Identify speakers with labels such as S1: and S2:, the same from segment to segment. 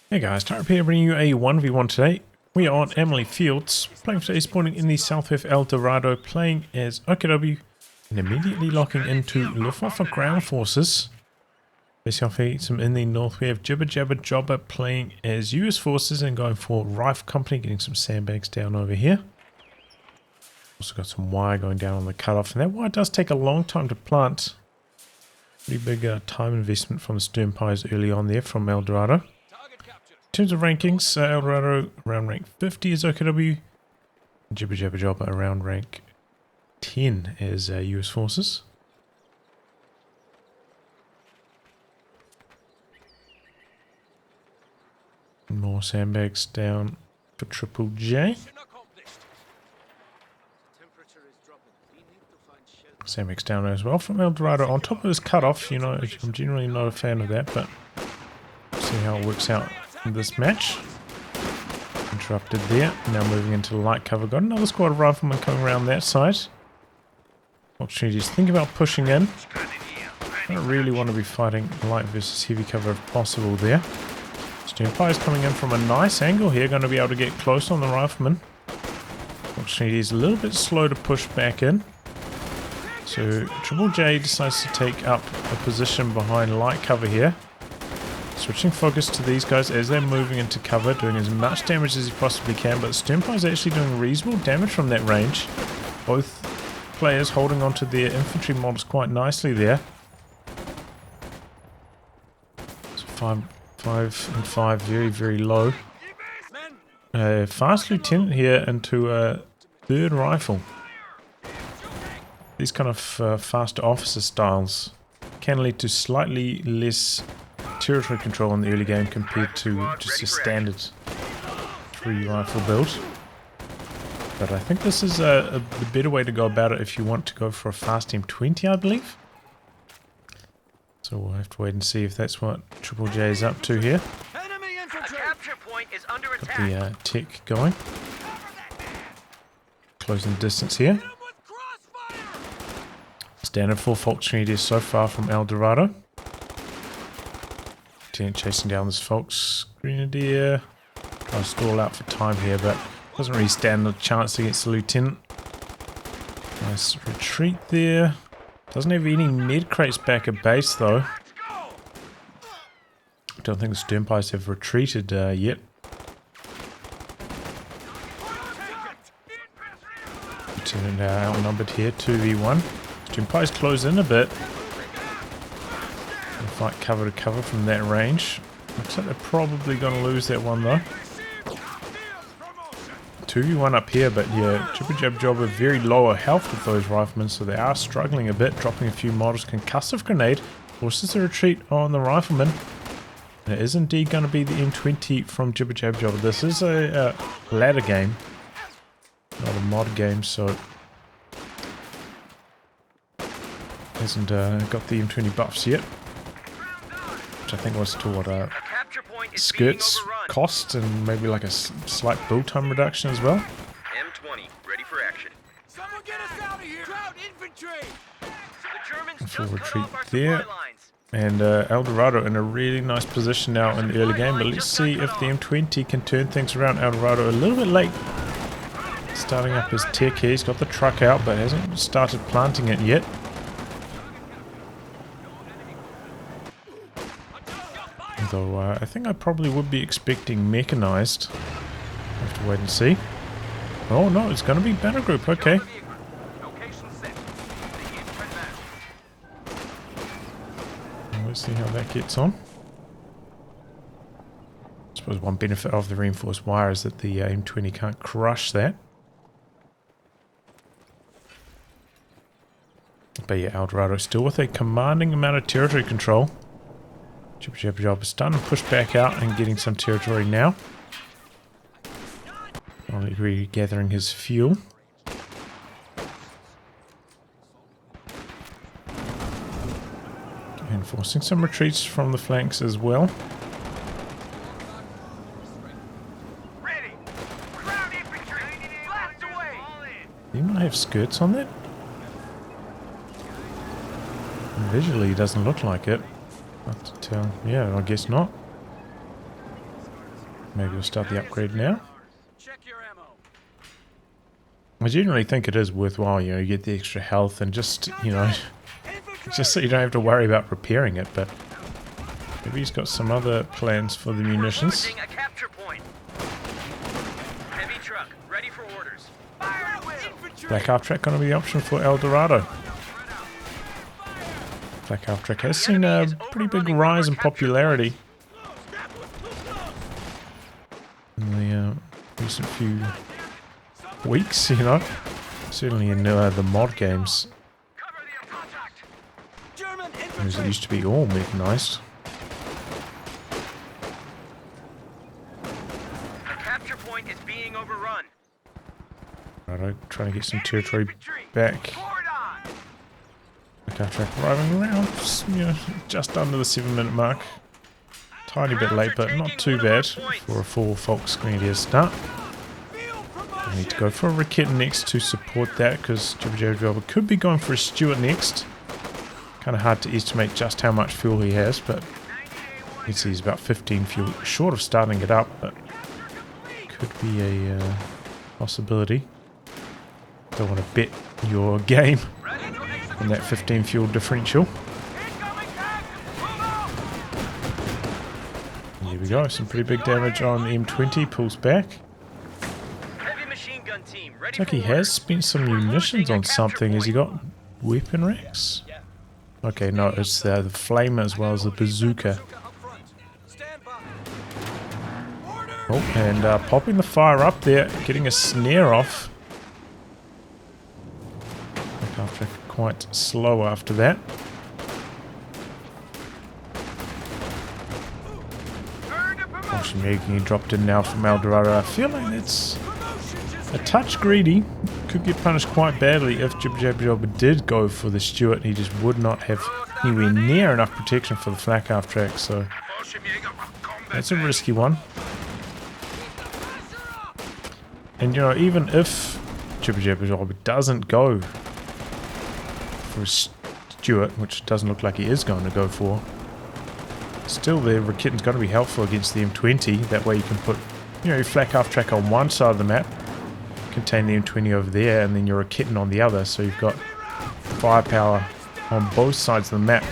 S1: Hey guys, Tyrup here bringing you a 1v1 today. We are on Emily Fields, playing for today's morning in the Southwest El Dorado, playing as OKW and immediately locking into Luftwaffe ground forces. Facing off against them in the north, we have JibberJabberJobber playing as US forces and going for Rifle Company, getting some sandbags down over here. Also got some wire going down on the cutoff, and that wire does take a long time to plant. Pretty big time investment from the Stern Pies early on there from El Dorado. In terms of rankings, El Dorado around rank 50 as OKW, JibberJabberJobber around rank 10 as US forces. More sandbags down for Triple J. Sandbags down as well from El Dorado on top of his cutoff. You know, I'm generally not a fan of that, but see how it works out in this match. Interrupted there. Now moving into light cover. Got another squad of riflemen coming around that side. Opportunities. Think about pushing in. I don't really want to be fighting light versus heavy cover if possible there. Stern Pies coming in from a nice angle here. Going to be able to get close on the rifleman. Fortunately, he's a little bit slow to push back in. So Triple J decides to take up a position behind light cover here. Switching focus to these guys as they're moving into cover, doing as much damage as he possibly can, but Stern Pies are actually doing reasonable damage from that range. Both players holding onto their infantry models quite nicely there. So 5 and 5, very, very low. Fast lieutenant here into a third rifle. These kind of faster officer styles can lead to slightly less territory control in the early game compared to just a standard 3 rifle build. But I think this is the better way to go about it if you want to go for a fast M20, I believe. So we'll have to wait and see if that's what Triple J is up to here. Got the tech going. Closing the distance here. Standard full Volksgrenadier so far from El Dorado. Lieutenant chasing down this Volksgrenadier. Trying to stall out for time here, but doesn't really stand a chance against the Lieutenant. Nice retreat there. Doesn't have any med crates back at base though. Don't think the Stern Pies have retreated yet. Lieutenant outnumbered here, 2v1. Stern Pies close in a bit. And fight cover to cover from that range. Looks like they're probably going to lose that one though. 2v1 up here, but yeah, JibberJabberJobber very lower health with those riflemen, so they are struggling a bit, dropping a few models. Concussive grenade forces a retreat on the rifleman. And it is indeed going to be the M20 from JibberJabberJobber. This is a ladder game, not a mod game, so hasn't got the M20 buffs yet, which I think was to what skirts cost and maybe like a slight build time reduction as well.
S2: M20 ready for action. Someone get us out of here! Crowd infantry! The
S1: Full retreat there. And El Dorado in a really nice position now in the early game, but let's see if the M20 can turn things around. El Dorado a little bit late starting up his tech here. He's got the truck out but hasn't started planting it yet. Though I think I probably would be expecting mechanized. Have to wait and see. Oh no, it's going to be battle group, okay. Let's see how that gets on. I suppose one benefit of the reinforced wire is that the M20 can't crush that. But yeah, El Dorado still with a commanding amount of territory control. JibberJabberJobber is starting to push back out and getting some territory now. Only regathering his fuel. And forcing some retreats from the flanks as well. Do you not have skirts on that? Visually, it doesn't look like it. Have to tell. Yeah, I guess not. Maybe we'll start the upgrade now.
S2: Check your ammo.
S1: I generally think it is worthwhile, you know, you get the extra health and just, you know, just so you don't have to worry about repairing it, but maybe he's got some other plans for the munitions.
S2: Requesting a capture point. Heavy truck, ready for orders. Fire at will.
S1: Black half track going to be the option for El Dorado. Black half track has seen a pretty big rise in popularity in the recent few weeks, you know. Certainly in the mod games. Whereas it used to be all mechanized.
S2: The capture point is being overrun.
S1: Right, trying to get some territory back. Black half track arriving around, you know, just under the 7-minute mark. Tiny bit late, but not too bad for a full Fox Grenadier start. I need to go for a Rakit next to support that, because JibberJabberJobber could be going for a Stuart next. Kind of hard to estimate just how much fuel he has, but you can see he's about 15 fuel short of starting it up, but could be a possibility. Don't want to bet your game on that 15 fuel differential. There we go, some pretty big damage on the M20, pulls back. Looks like he has spent some munitions on something. Has he got weapon racks? Okay, no, it's the flamer as well as the bazooka. Oh, and popping the fire up there, getting a snare off. After quite slow after that. Making dropped in now from El Dorado. I feel like it's a touch greedy. Could get punished quite badly if JibberJabberJobber did go for the Stuart. He just would not have anywhere near enough protection for the flak half track, so that's a risky one. And you know, even if JibberJabberJobber doesn't go for a Stuart, which doesn't look like he is going to go for, still the Rakitten's going to be helpful against the M20. That way you can put, you know, your flak half track on one side of the map, contain the M20 over there, and then your Rakitten on the other, so you've got firepower on both sides of the map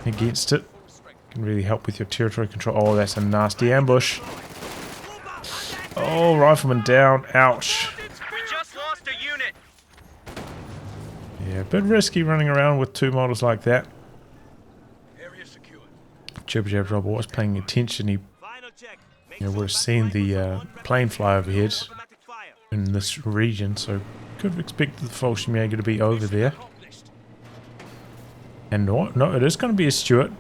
S1: against it. Can really help with your territory control. Oh, that's a nasty ambush. Oh, rifleman down. Ouch.
S2: We just lost a unit.
S1: Yeah, a bit risky running around with two models like that. JibberJabberJobber was paying attention. He, you know, would have seen the plane fly overhead in this region, so could have expected the Fallschirmjäger to be over there. And no, it is going to be a Stuart.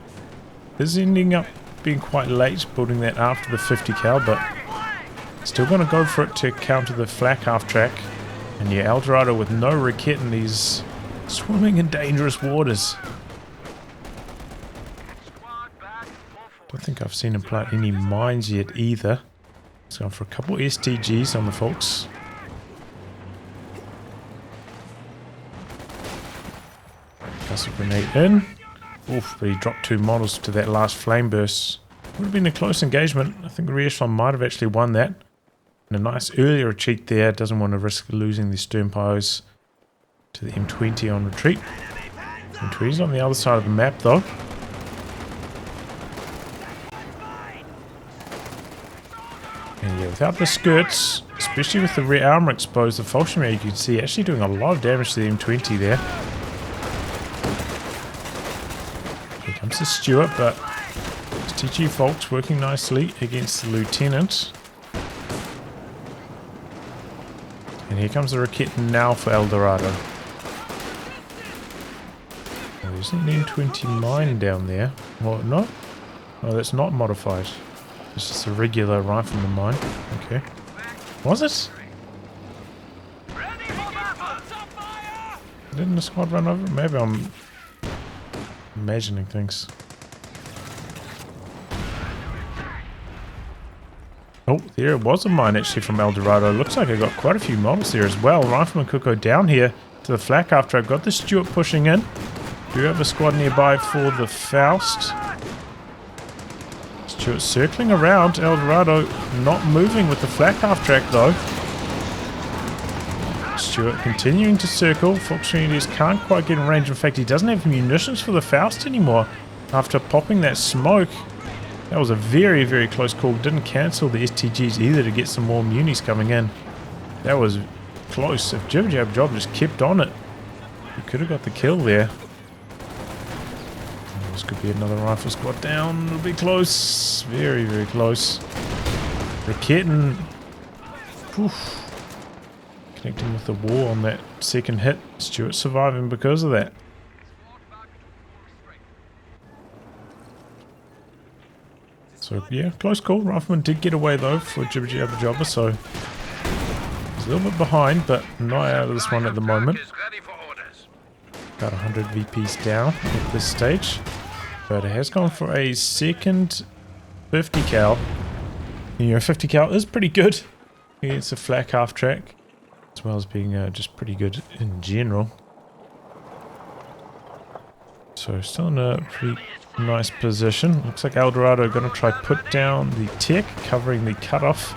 S1: This is ending up being quite late, building that after the 50 cal, but still going to go for it to counter the flak half track. And yeah, El Dorado with no Rakit, and he's swimming in dangerous waters. Don't think I've seen him plant any mines yet either. He's gone for a couple STGs on the folks. Plus a grenade in. Oof, but he dropped two models to that last flame burst. Would have been a close engagement. I think the rear echelon might have actually won that. And a nice early retreat there. Doesn't want to risk losing the stern piles to the M20 on retreat. M20's on the other side of the map though. And yeah, without the skirts, especially with the rear armor exposed, the Fallschirmjäger, you can see actually doing a lot of damage to the M20 there. Here comes the Stuart, but it's TG Folks working nicely against the Lieutenant. And here comes the Rakit now for El Dorado. Oh, there's an M20 mine down there. Well, no? Oh, that's not modified. It's just a regular rifleman mine. Okay. Was it? Didn't the squad run over? Maybe I'm imagining things. Oh, there it was a mine actually from El Dorado. Looks like I got quite a few models here as well. Rifleman could go down here to the flak after I've got the Stuart pushing in. Do you have a squad nearby for the Faust? Stewart circling around. El Dorado not moving with the flak half track though. Stewart continuing to circle. Fox Communities can't quite get in range. In fact, he doesn't have munitions for the Faust anymore after popping that smoke. That was a very, very close call. Didn't cancel the STGs either to get some more munis coming in. That was close. If JibberJabberJobber just kept on it, he could have got the kill there. This could be another rifle squad down. It'll be close. Very, very close. Raketten. Oof. Connecting with the wall on that second hit. Stewart surviving because of that. So yeah, close call. Rifleman did get away though for JibberJabberJobber, so he's a little bit behind, but not out of this one at the moment. About 100 VPs down at this stage, but it has gone for a second 50 cal. You know, 50 cal is pretty good against a flak half track, as well as being just pretty good in general. So still in a pretty nice position. Looks like El Dorado are going to try put down the tech, covering the cutoff.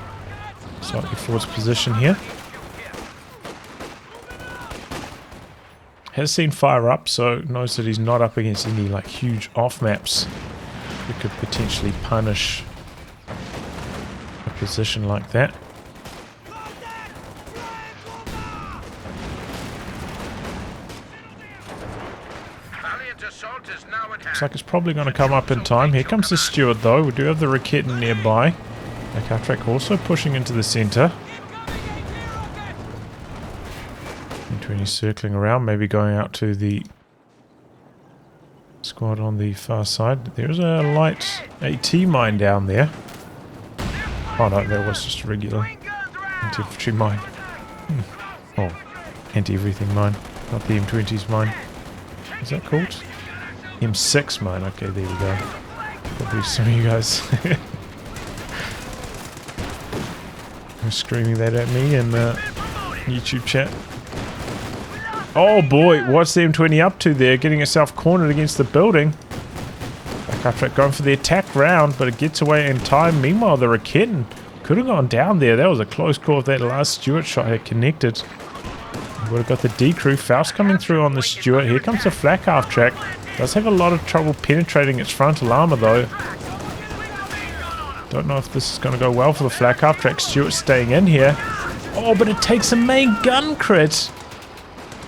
S1: Slightly forwards position here. Has seen fire up, so knows that he's not up against any like huge off maps that could potentially punish a position like that. Looks like it's probably going to come up in time. Here comes the Stewart though. We do have the Raketten nearby. The car track also pushing into the center. And circling around, maybe going out to the squad on the far side. There's a light AT mine down there. Oh no, that was just a regular anti-infantry mine. Oh, anti-everything mine, not the M20's mine. Is that called? M6 mine. Okay, there we go. Probably some of you guys are screaming that at me in YouTube chat. Oh boy, what's the M20 up to there? Getting itself cornered against the building. Back after it going for the attack round, but it gets away in time. Meanwhile, the Raketten could have gone down there. That was a close call if that last Stewart shot had connected. Would have got the D-crew. Faust coming through on the Stewart. Here comes the flak half track. Does have a lot of trouble penetrating its frontal armor though. Don't know if this is going to go well for the flak half track. Stewart staying in here. Oh, but it takes a main gun crit.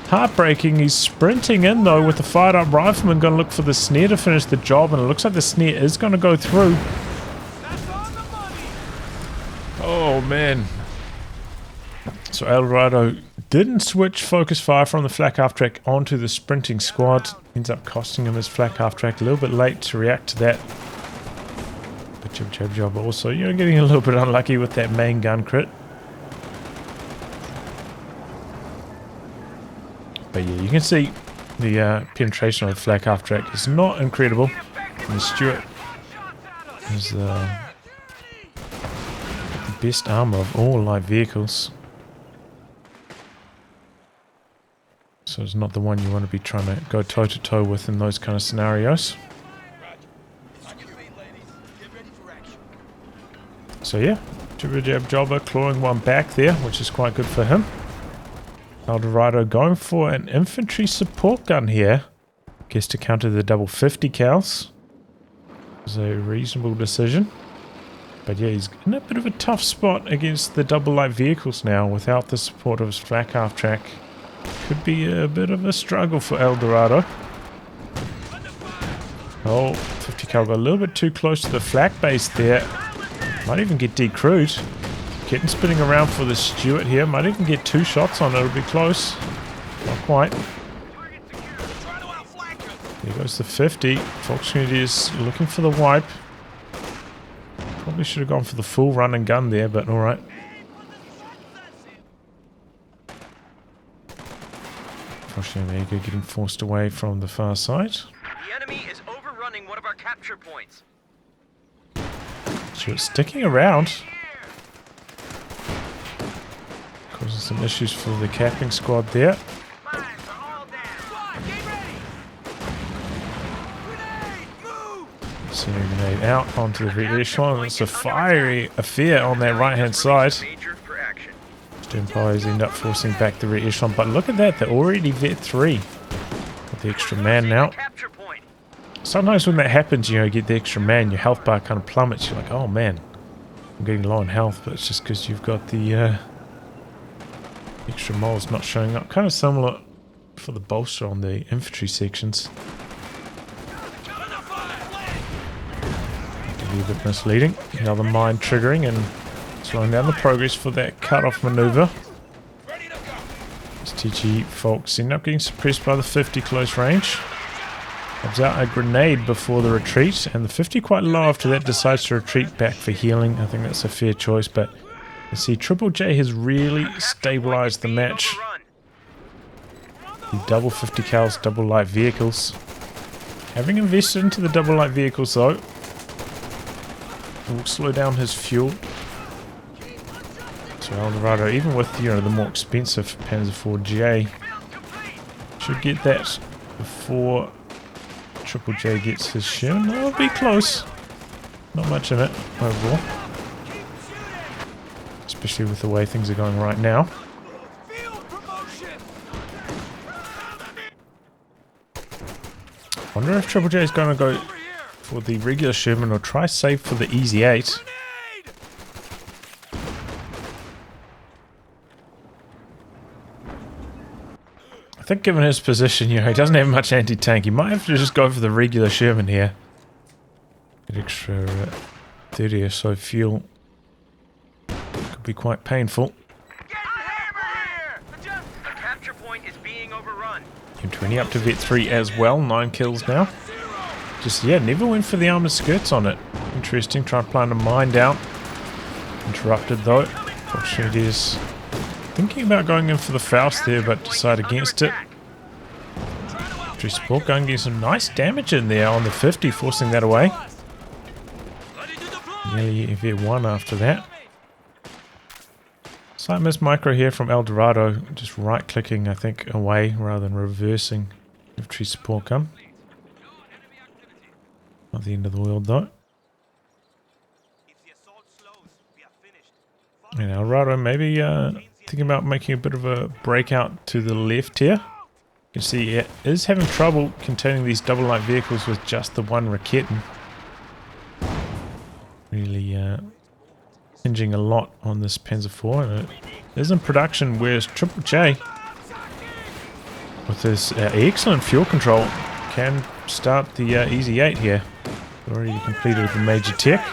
S1: Heartbreaking. He's sprinting in though with the fired up rifleman. Going to look for the snare to finish the job, and it looks like the snare is going to go through. Oh man. So El Dorado didn't switch focus fire from the flak half track onto the sprinting squad. Ends up costing him his flak half track. A little bit late to react to that. But JibberJabberJobber also, you know, getting a little bit unlucky with that main gun crit. But yeah, you can see the penetration of the flak half track is not incredible. And the Stewart is the best armor of all light vehicles. So it's not the one you want to be trying to go toe-to-toe with in those kind of scenarios. So yeah, JibberJabberJobber clawing one back there, which is quite good for him. El Dorado going for an infantry support gun here. Guess to counter the double 50 cals. It's a reasonable decision. But yeah, he's in a bit of a tough spot against the double light vehicles now without the support of his flak half track. Could be a bit of a struggle for El Dorado. Oh, 50 cal got a little bit too close to the flak base there. Might even get decrewed. Getting spinning around for the Stewart here. Might even get 2 shots on it. It'll be close. Not quite. There goes the 50. Fox Community is looking for the wipe. Probably should have gone for the full run and gun there, but alright. Unfortunately, Amigo getting forced away from the far side.
S2: The enemy is overrunning one of our capture points.
S1: Stewart sticking around. Causing some issues for the capping squad there. Sending a grenade move out onto the rear echelon. It's a fiery affair on that right-hand side.
S2: Major for action.
S1: Stern pilots end up forcing back the rear echelon, but look at that, they're already vet 3. Got the extra man now.
S2: Capture point.
S1: Sometimes when that happens, you know, you get the extra man, your health bar kind of plummets. You're like, oh man, I'm getting low on health, but it's just because you've got the extra moles not showing up. Kind of similar for the bolster on the infantry sections. Be a bit misleading. Another mine triggering and slowing down the progress for that cut-off maneuver. As TG folks end up getting suppressed by the 50 close range. Comes out a grenade before the retreat, and the 50 quite low after that decides to retreat back for healing. I think that's a fair choice, but you see JibberJabberJobber has really stabilized the match. The double 50 cals, double light vehicles. Having invested into the double light vehicles though, will slow down his fuel. So Dorado, even with, you know, the more expensive Panzer IV-J, should get that before JibberJabberJobber gets his Sherman. It'll be close. Not much in it overall, especially with the way things are going right now. Wonder if JibberJabberJobber is going to go for the regular Sherman or try save for the Easy 8. I think given his position, you know, he doesn't have much anti-tank. He might have to just go for the regular Sherman here. Get extra 30 or so fuel. Could be quite painful.
S2: The capture point is being overrun.
S1: M20 up to vet 3 as well. 9 kills now. Just, yeah, never went for the armored skirts on it. Interesting. Try to plant a mine down. Interrupted though. Opportunities. Thinking about going in for the Faust there, but decide against it. Tree support gun getting some nice damage in there on the 50, forcing that away. Nearly vet 1 after that. Slight miss micro here from Dorado. Just right clicking, I think, away rather than reversing infantry support gun. Not the end of the world though. And Dorado maybe thinking about making a bit of a breakout to the left here. You can see it is having trouble containing these double light vehicles with just the one Raketten. Really hinging a lot on this Panzer IV, and it is in production, whereas JibberJabberJobber with his excellent fuel control can start the Easy 8 here. Already completed the major tech.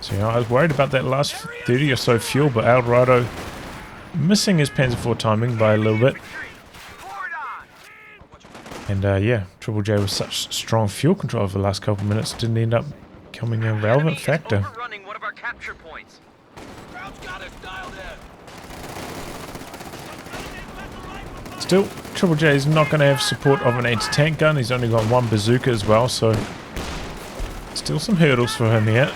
S1: So, you know, I was worried about that last 30 or so fuel, but Dorado missing his Panzer IV timing by a little bit. And yeah, JibberJabberJobber with such strong fuel control over the last couple of minutes didn't end up becoming a relevant factor.
S2: One of our capture points.
S1: Still, JibberJabberJobber is not going to have support of an anti-tank gun. He's only got one bazooka as well, so still some hurdles for him here.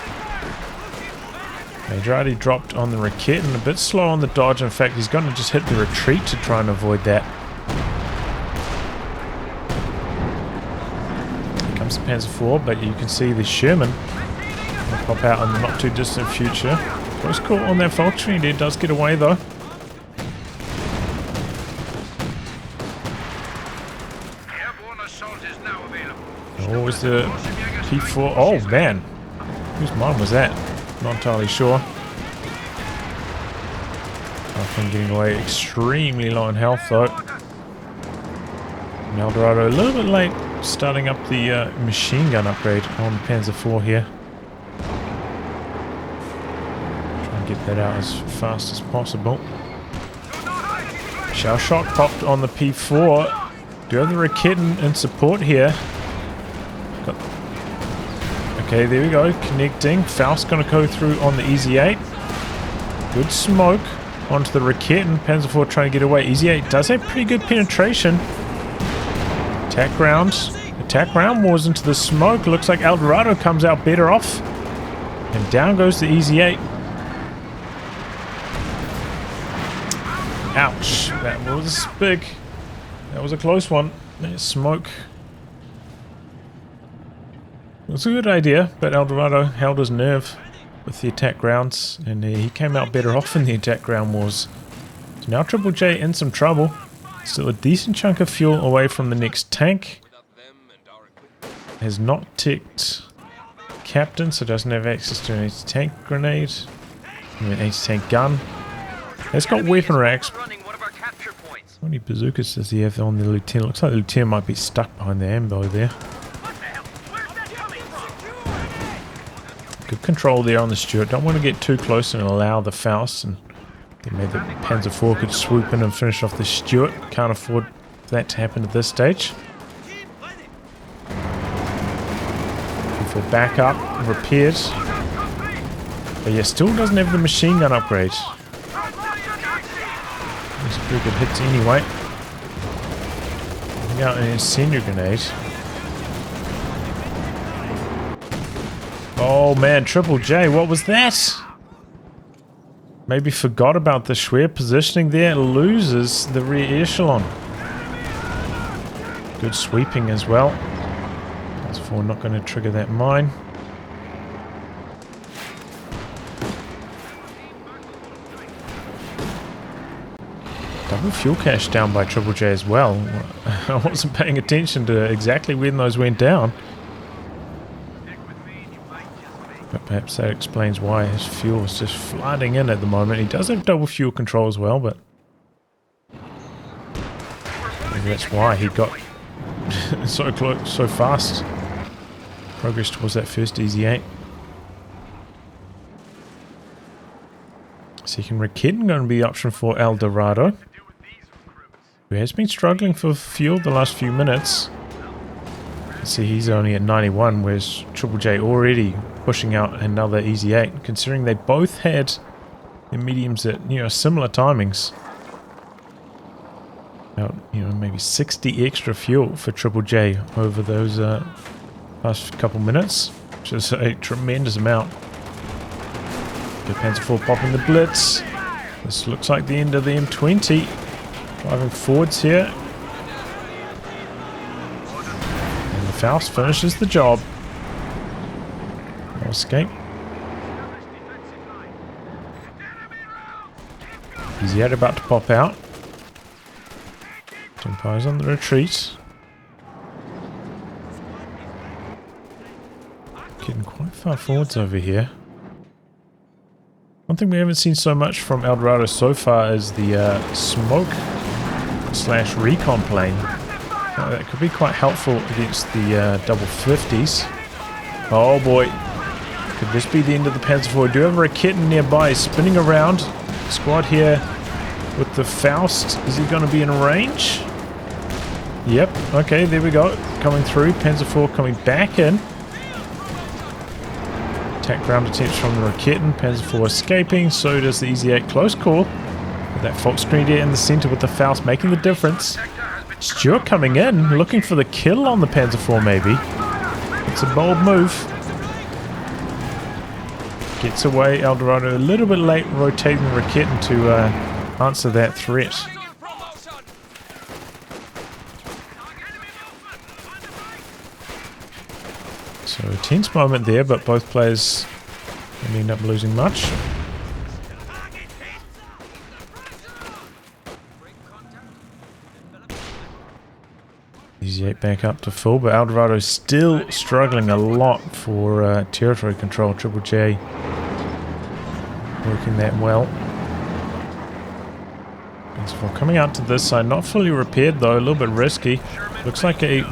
S1: Dorado dropped on the Raketten, a bit slow on the dodge. In fact, he's going to just hit the retreat to try and avoid that. Here comes the Panzer IV, but you can see the Sherman will pop out in the not too distant future. Close call on that Vulture, and it does get away though. Always the P4. Oh man, whose mine was that? Not entirely sure. Nothing getting away. Extremely low in health though. And Dorado a little bit late starting up the machine gun upgrade on Panzer IV here. Try and get that out as fast as possible. Shell shock popped on the P4. Do have the Raketten in support here. Okay, there we go. Connecting. Faust going to go through on the Easy 8. Good smoke onto the Raketten. Panzer IV trying to get away. Easy 8 does have pretty good penetration. Attack rounds. Attack round wars into the smoke. Looks like Dorado comes out better off. And down goes the Easy 8. Ouch. That was big. That was a close one. There's smoke. was a good idea, but El Dorado held his nerve with the attack rounds, and he came out better off in the attack round wars. So now Triple J in some trouble. Still a decent chunk of fuel away from the next tank. Has not ticked Captain, so doesn't have access to an anti-tank grenade. An anti-tank gun. Has got weapon racks. How many bazookas does he have on the lieutenant? Looks like the lieutenant might be stuck behind the ambo there. Good control there on the Stuart. Don't want to get too close and allow the Faust, and then maybe the Panzer IV could swoop in and finish off the Stuart. Can't afford that to happen at this stage. For backup, repaired. But yeah, still doesn't have the machine gun upgrade. These are pretty good hits anyway. Bring out an incendiary grenade. Oh man, Triple J, what was that? Maybe forgot about the Schwer positioning there. Loses the rear echelon. Good sweeping as well. That's for not going to trigger that mine. Double fuel cache down by Triple J as well. I wasn't paying attention to exactly when those went down. But perhaps that explains why his fuel is just flooding in at the moment. He does have double fuel control as well, but maybe that's why he got so close, so fast. Progress towards that first Easy 8. Second Raketten going to be the option for El Dorado, who has been struggling for fuel the last few minutes. See, he's only at 91, whereas Triple J already pushing out another Easy 8, considering they both had their mediums at, you know, similar timings. About, you know, maybe 60 extra fuel for Triple J over those last couple minutes, which is a tremendous amount. Good Panzer IV popping the blitz. This looks like the end of the M20. Driving forwards here. And the Faust finishes the job. No escape. He's yet about to pop out. Empire's on the retreat. Getting quite far forwards over here. One thing we haven't seen so much from El Dorado so far is the smoke / recon plane. That could be quite helpful against the double 50s. Oh boy. Could this be the end of the Panzer IV? Do have a Raketten nearby spinning around. Squad here with the Faust. Is he going to be in range? Yep. Okay, there we go. Coming through. Panzer IV coming back in. Attack ground attempts from the Raketten. Panzer IV escaping. So does the Easy 8. Close call. With that Fox Grenadier in the center with the Faust making the difference. Stuart coming in, looking for the kill on the Panzer IV maybe. It's a bold move. Gets away. El Dorado a little bit late rotating the Raketten to answer that threat. So a tense moment there, but both players didn't end up losing much. Easy 8 back up to full, but El Dorado is still struggling a lot for territory control. Triple J working that well. Coming out to this side, not fully repaired though, a little bit risky. Looks like a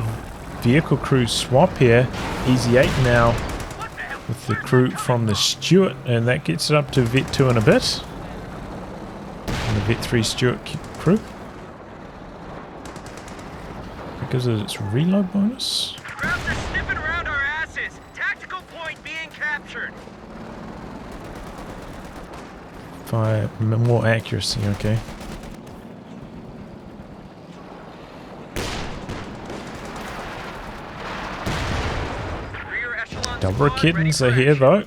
S1: vehicle crew swap here. Easy 8 now with the crew from the Stuart, and that gets it up to Vet 2 and a bit. And the Vet 3 Stuart crew. That gives it its reload bonus.
S2: Crowds are sniffing around our asses. Tactical point being captured.
S1: Fire more accuracy, okay. Double Rakettens are here though.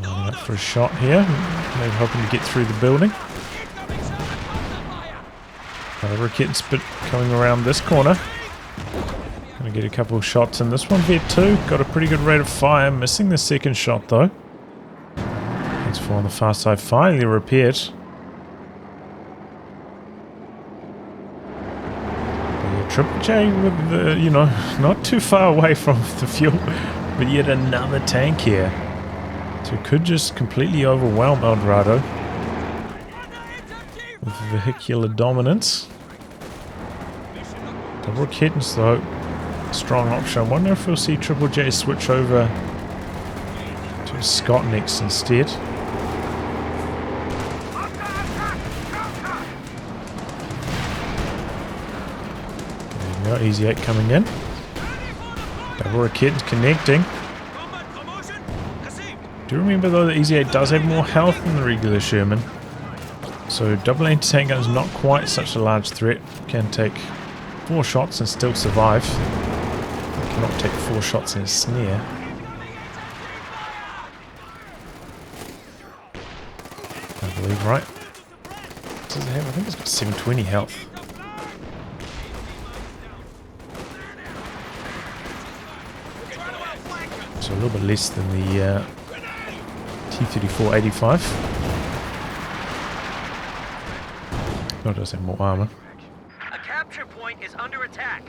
S1: Lining up for a shot here. Maybe hoping to get through the building. Another rocket spit coming around this corner. Gonna get a couple of shots in this one there too. Got a pretty good rate of fire. Missing the second shot though. That's for on the far side. Finally repaired. Triple J with the, you know, not too far away from the fuel, but yet another tank here. So it could just completely overwhelm El Dorado with vehicular dominance. Double rockets though, strong option. I wonder if we'll see Triple J switch over to Scott next instead. Easy 8 coming in. Double rockets connecting. Do remember though that Easy 8 does have more health than the regular Sherman. So double anti-tank gun is not quite such a large threat. Can take 4 shots and still survive. Cannot take 4 shots in a snare. I believe, right? What does it have? I think it's got 720 health. So a little bit less than the T-34-85. Oh, it does have more armor.
S2: A capture point is under attack.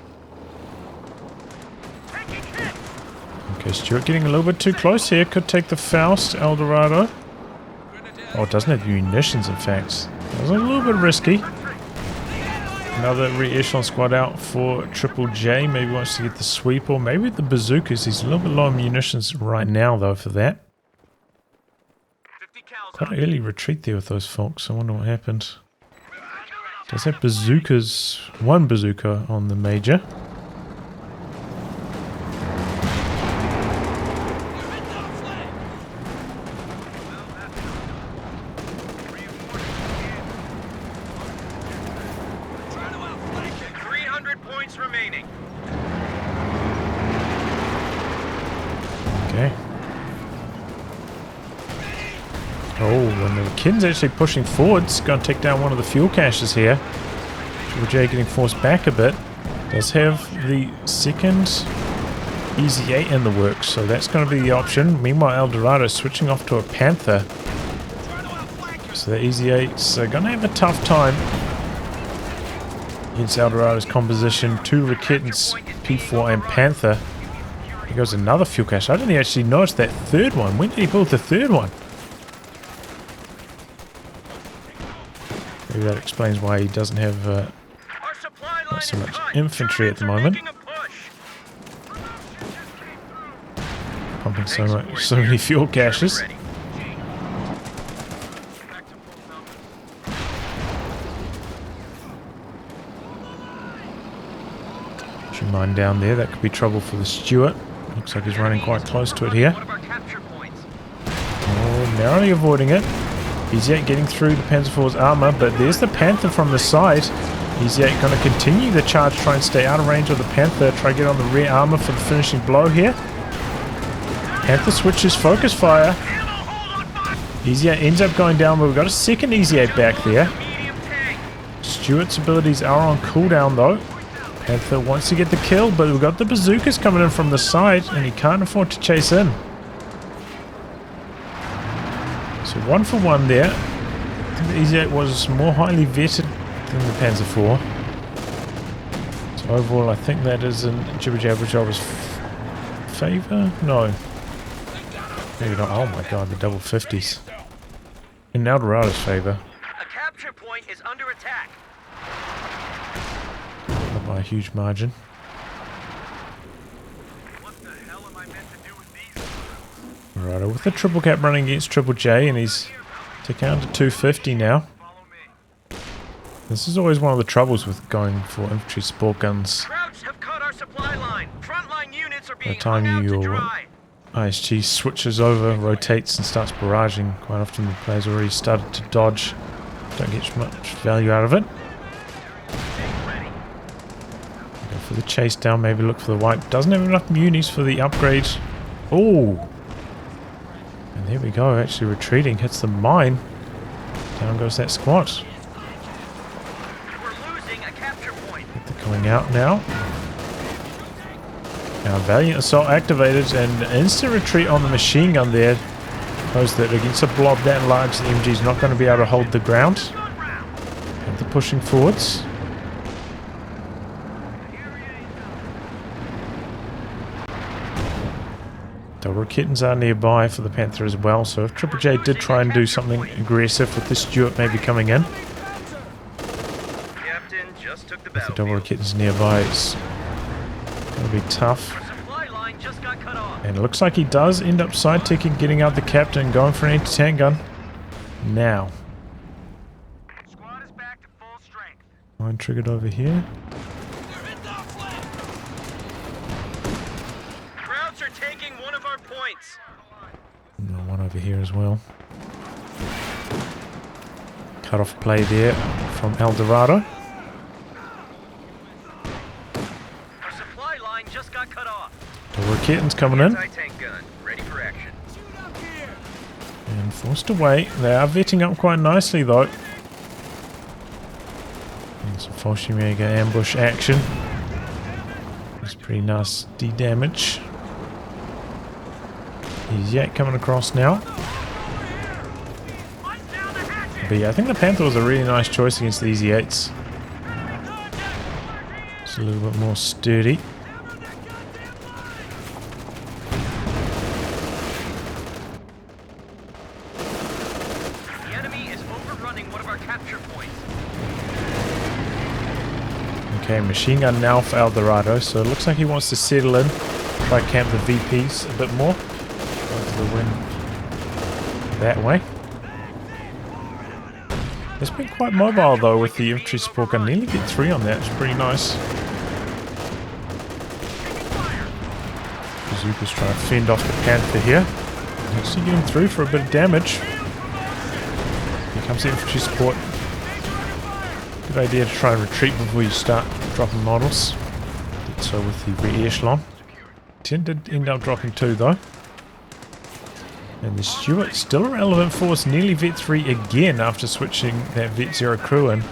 S1: Okay, Stuart getting a little bit too close here. Could take the Faust, El Dorado. Oh, it doesn't have munitions, in fact. That was a little bit risky. Another re-echelon squad out for Triple J. Maybe wants to get the sweep, or maybe the bazookas. He's a little bit low on munitions right now, though, for that. Quite an early retreat there with those folks. I wonder what happened. Does have bazookas. One bazooka on the Major. Okay. Oh, and the Kin's actually pushing forwards. Going to take down one of the fuel caches here. Triple J getting forced back a bit. Does have the second Easy 8 in the works, so that's going to be the option. Meanwhile, El Dorado switching off to a Panther. So the Easy 8's going to have a tough time against El Dorado's composition. 2 Raketans, P4 and Panther. Here goes another fuel cache. I didn't actually notice that third one. When did he build the third one? Maybe that explains why he doesn't have not so much infantry at the moment. Pumping so many fuel caches. Mine down there, that could be trouble for the Stuart. Looks like he's running quite close to it here. Oh, narrowly avoiding it. Easy 8 getting through the Panzer IV's armor, but there's the Panther from the side. Easy 8 going to continue the charge, try and stay out of range of the Panther, try to get on the rear armor for the finishing blow here. Panther switches focus fire. Easy 8 ends up going down, but we've got a second Easy 8 back there. Stuart's abilities are on cooldown though. Panther wants to get the kill, but we've got the bazookas coming in from the side, and he can't afford to chase in. So 1 for 1 there. I think the Easy 8 was more highly vetted than the Panzer IV. So overall, I think that is in JibberJabberJobber's favour? No. Maybe not. Oh my god, the double 50s. In El Dorado's favour.
S2: A capture point is under attack.
S1: Not by a huge margin.
S2: What the hell am I meant to do with these?
S1: Right, with the triple cap running against Triple J, and he's to count to 250 now. This is always one of the troubles with going for infantry support guns.
S2: Krauts have cut our supply line. Frontline units are
S1: By
S2: being
S1: the time
S2: hung out to
S1: your
S2: dry.
S1: ISG switches over, rotates and starts barraging, quite often the player's already started to dodge. Don't get much value out of it. Go for the chase down, maybe look for the wipe. Doesn't have enough munis for the upgrade. Oh! And there we go, actually retreating, hits the mine. Down goes that squad.
S2: We're losing a
S1: Coming out now. Now Valiant Assault activated and instant retreat on the machine gun there. Knows that against a blob that large, the MG is not going to be able to hold the ground. And they're pushing forwards. The Rocketans are nearby for the Panther as well, so if Triple J did try and do something aggressive with the Stuart maybe coming in,
S2: Captain just took the
S1: with the double Rocketans nearby, it's going to be tough.
S2: Our supply line just got cut off.
S1: And it looks like he does end up side-ticking, getting out the Captain, going for an anti-tank gun. Now.
S2: Squad is back to full strength.
S1: Line triggered over here.
S2: Krauts are taking one of our points.
S1: And one over here as well. Cut off play there from El Dorado.
S2: Our supply line just got cut off.
S1: The Rocketans coming in.
S2: Anti-tank gun, ready for action.
S1: And forced away. They are vetting up quite nicely though. And some Fallschirmjäger ambush action. It's pretty nasty damage. He's yet coming across now. But yeah, I think the Panther was a really nice choice against the Easy 8s. It's a little bit more sturdy.
S2: The enemy is overrunning one of our capture points.
S1: Okay, machine gun now for El Dorado, so it looks like he wants to settle in, try camp the VPs a bit more. Go for the win that way. It's been quite mobile though with the infantry support gun. Nearly get 3 on that, it's pretty nice. Bazooka's trying to fend off the Panther here. Actually get him through for a bit of damage. Here comes the infantry support. Good idea to try and retreat before you start dropping models. Did so with the rear echelon. 10 did end up dropping 2 though. And the Stuart still a relevant force, nearly Vet 3 again after switching that Vet 0 crew in.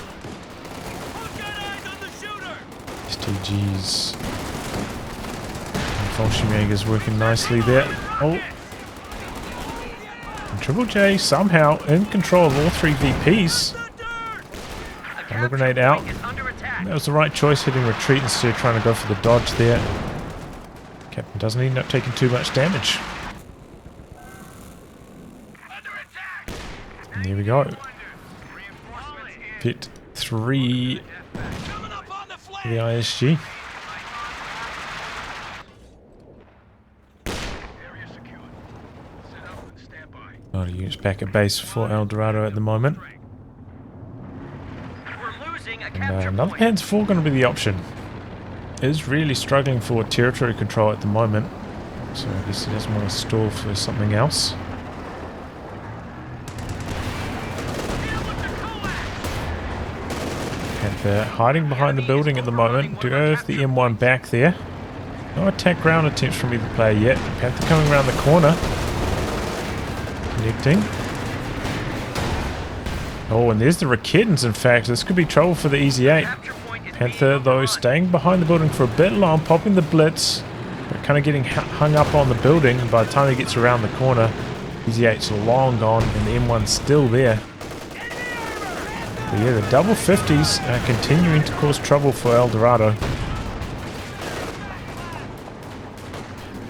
S1: STGs. And Fallschirmjäger's working nicely there. Oh. And Triple J somehow in control of all 3 VPs. Thunder grenade out. That was the right choice, hitting retreat instead of trying to go for the dodge there. Captain doesn't end up taking too much damage. And there we go. Pit 3 for the ISG. A lot of units back at base for El Dorado at the moment. And another Panzer 4 going to be the option. Is really struggling for territory control at the moment. So I guess he doesn't want to stall for something else. Panther hiding behind the building at the moment. Do go with the M1 back there. No attack ground attempts from either player yet. Panther coming around the corner. Connecting. Oh, and there's the Rocketans, in fact. This could be trouble for the Easy 8. Panther, though, staying behind the building for a bit long, popping the blitz, but kind of getting hung up on the building. And by the time he gets around the corner, Easy 8's long gone, and the M1's still there. But yeah, the double 50s are continuing to cause trouble for El Dorado.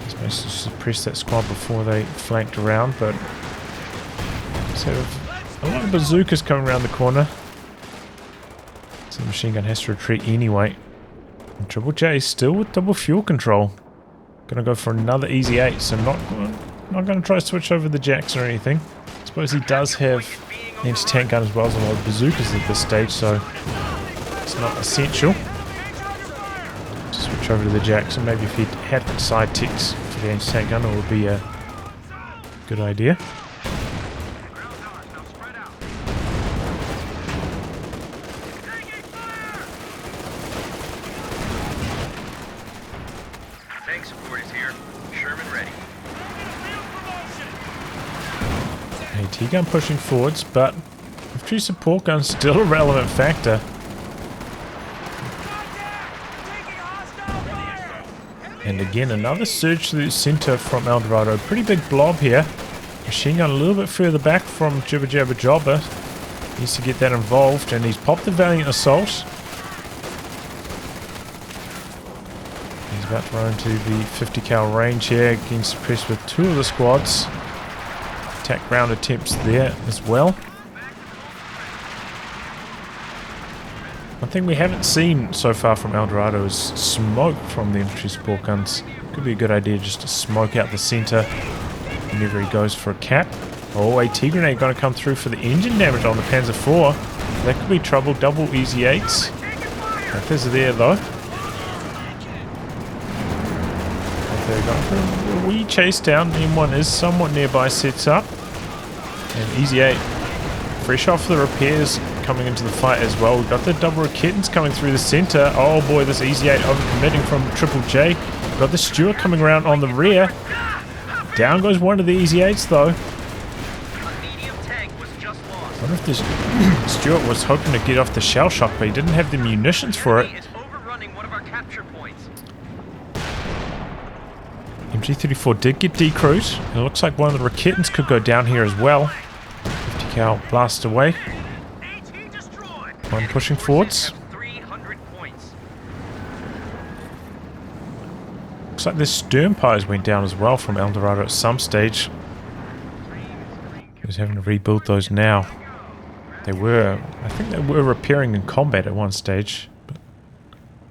S1: He's managed to suppress that squad before they flanked around, but so a lot of bazookas coming around the corner. So the machine gun has to retreat anyway. And Triple J still with double fuel control. Gonna go for another Easy 8, so not gonna try to switch over the jacks or anything. I suppose he does have an anti-tank gun as well as a lot of bazookas at this stage, so it's not essential to switch over to the jacks. And maybe if he had side ticks for the anti-tank gun, it would be a good idea. T-gun pushing forwards, but infantry support gun's still a relevant factor. And again, another surge to the center from El Dorado. Pretty big blob here. Machine gun a little bit further back from JibberJabberJobber. Needs to get that involved, and he's popped the Valiant Assault. He's about to run into the 50 cal range here, getting suppressed with two of the squads. Attack round attempts there as well. One thing we haven't seen so far from El Dorado is smoke from the infantry support guns. Could be a good idea just to smoke out the center whenever he goes for a cap. Oh, AT grenade going to come through for the engine damage on the Panzer IV. That could be trouble. Double easy 8s. Panthers are there though. They're going for a wee chase down. M1 is somewhat nearby, sets up. And easy 8. Fresh off the repairs coming into the fight as well. We've got the double Raketans coming through the center. Oh boy, this easy 8 overcommitting from Triple J. We've got the Stuart coming around on the rear. Down goes one of the easy 8s though. I wonder if this Stuart was hoping to get off the shell shock, but he didn't have the munitions for it. MG34 did get decrewed. It looks like one of the Raketans could go down here as well. 50 cal blast away. One pushing forwards. Looks like the stern pies went down as well from El Dorado at some stage. He's having to rebuild those now. They were, I think they were repairing in combat at one stage, but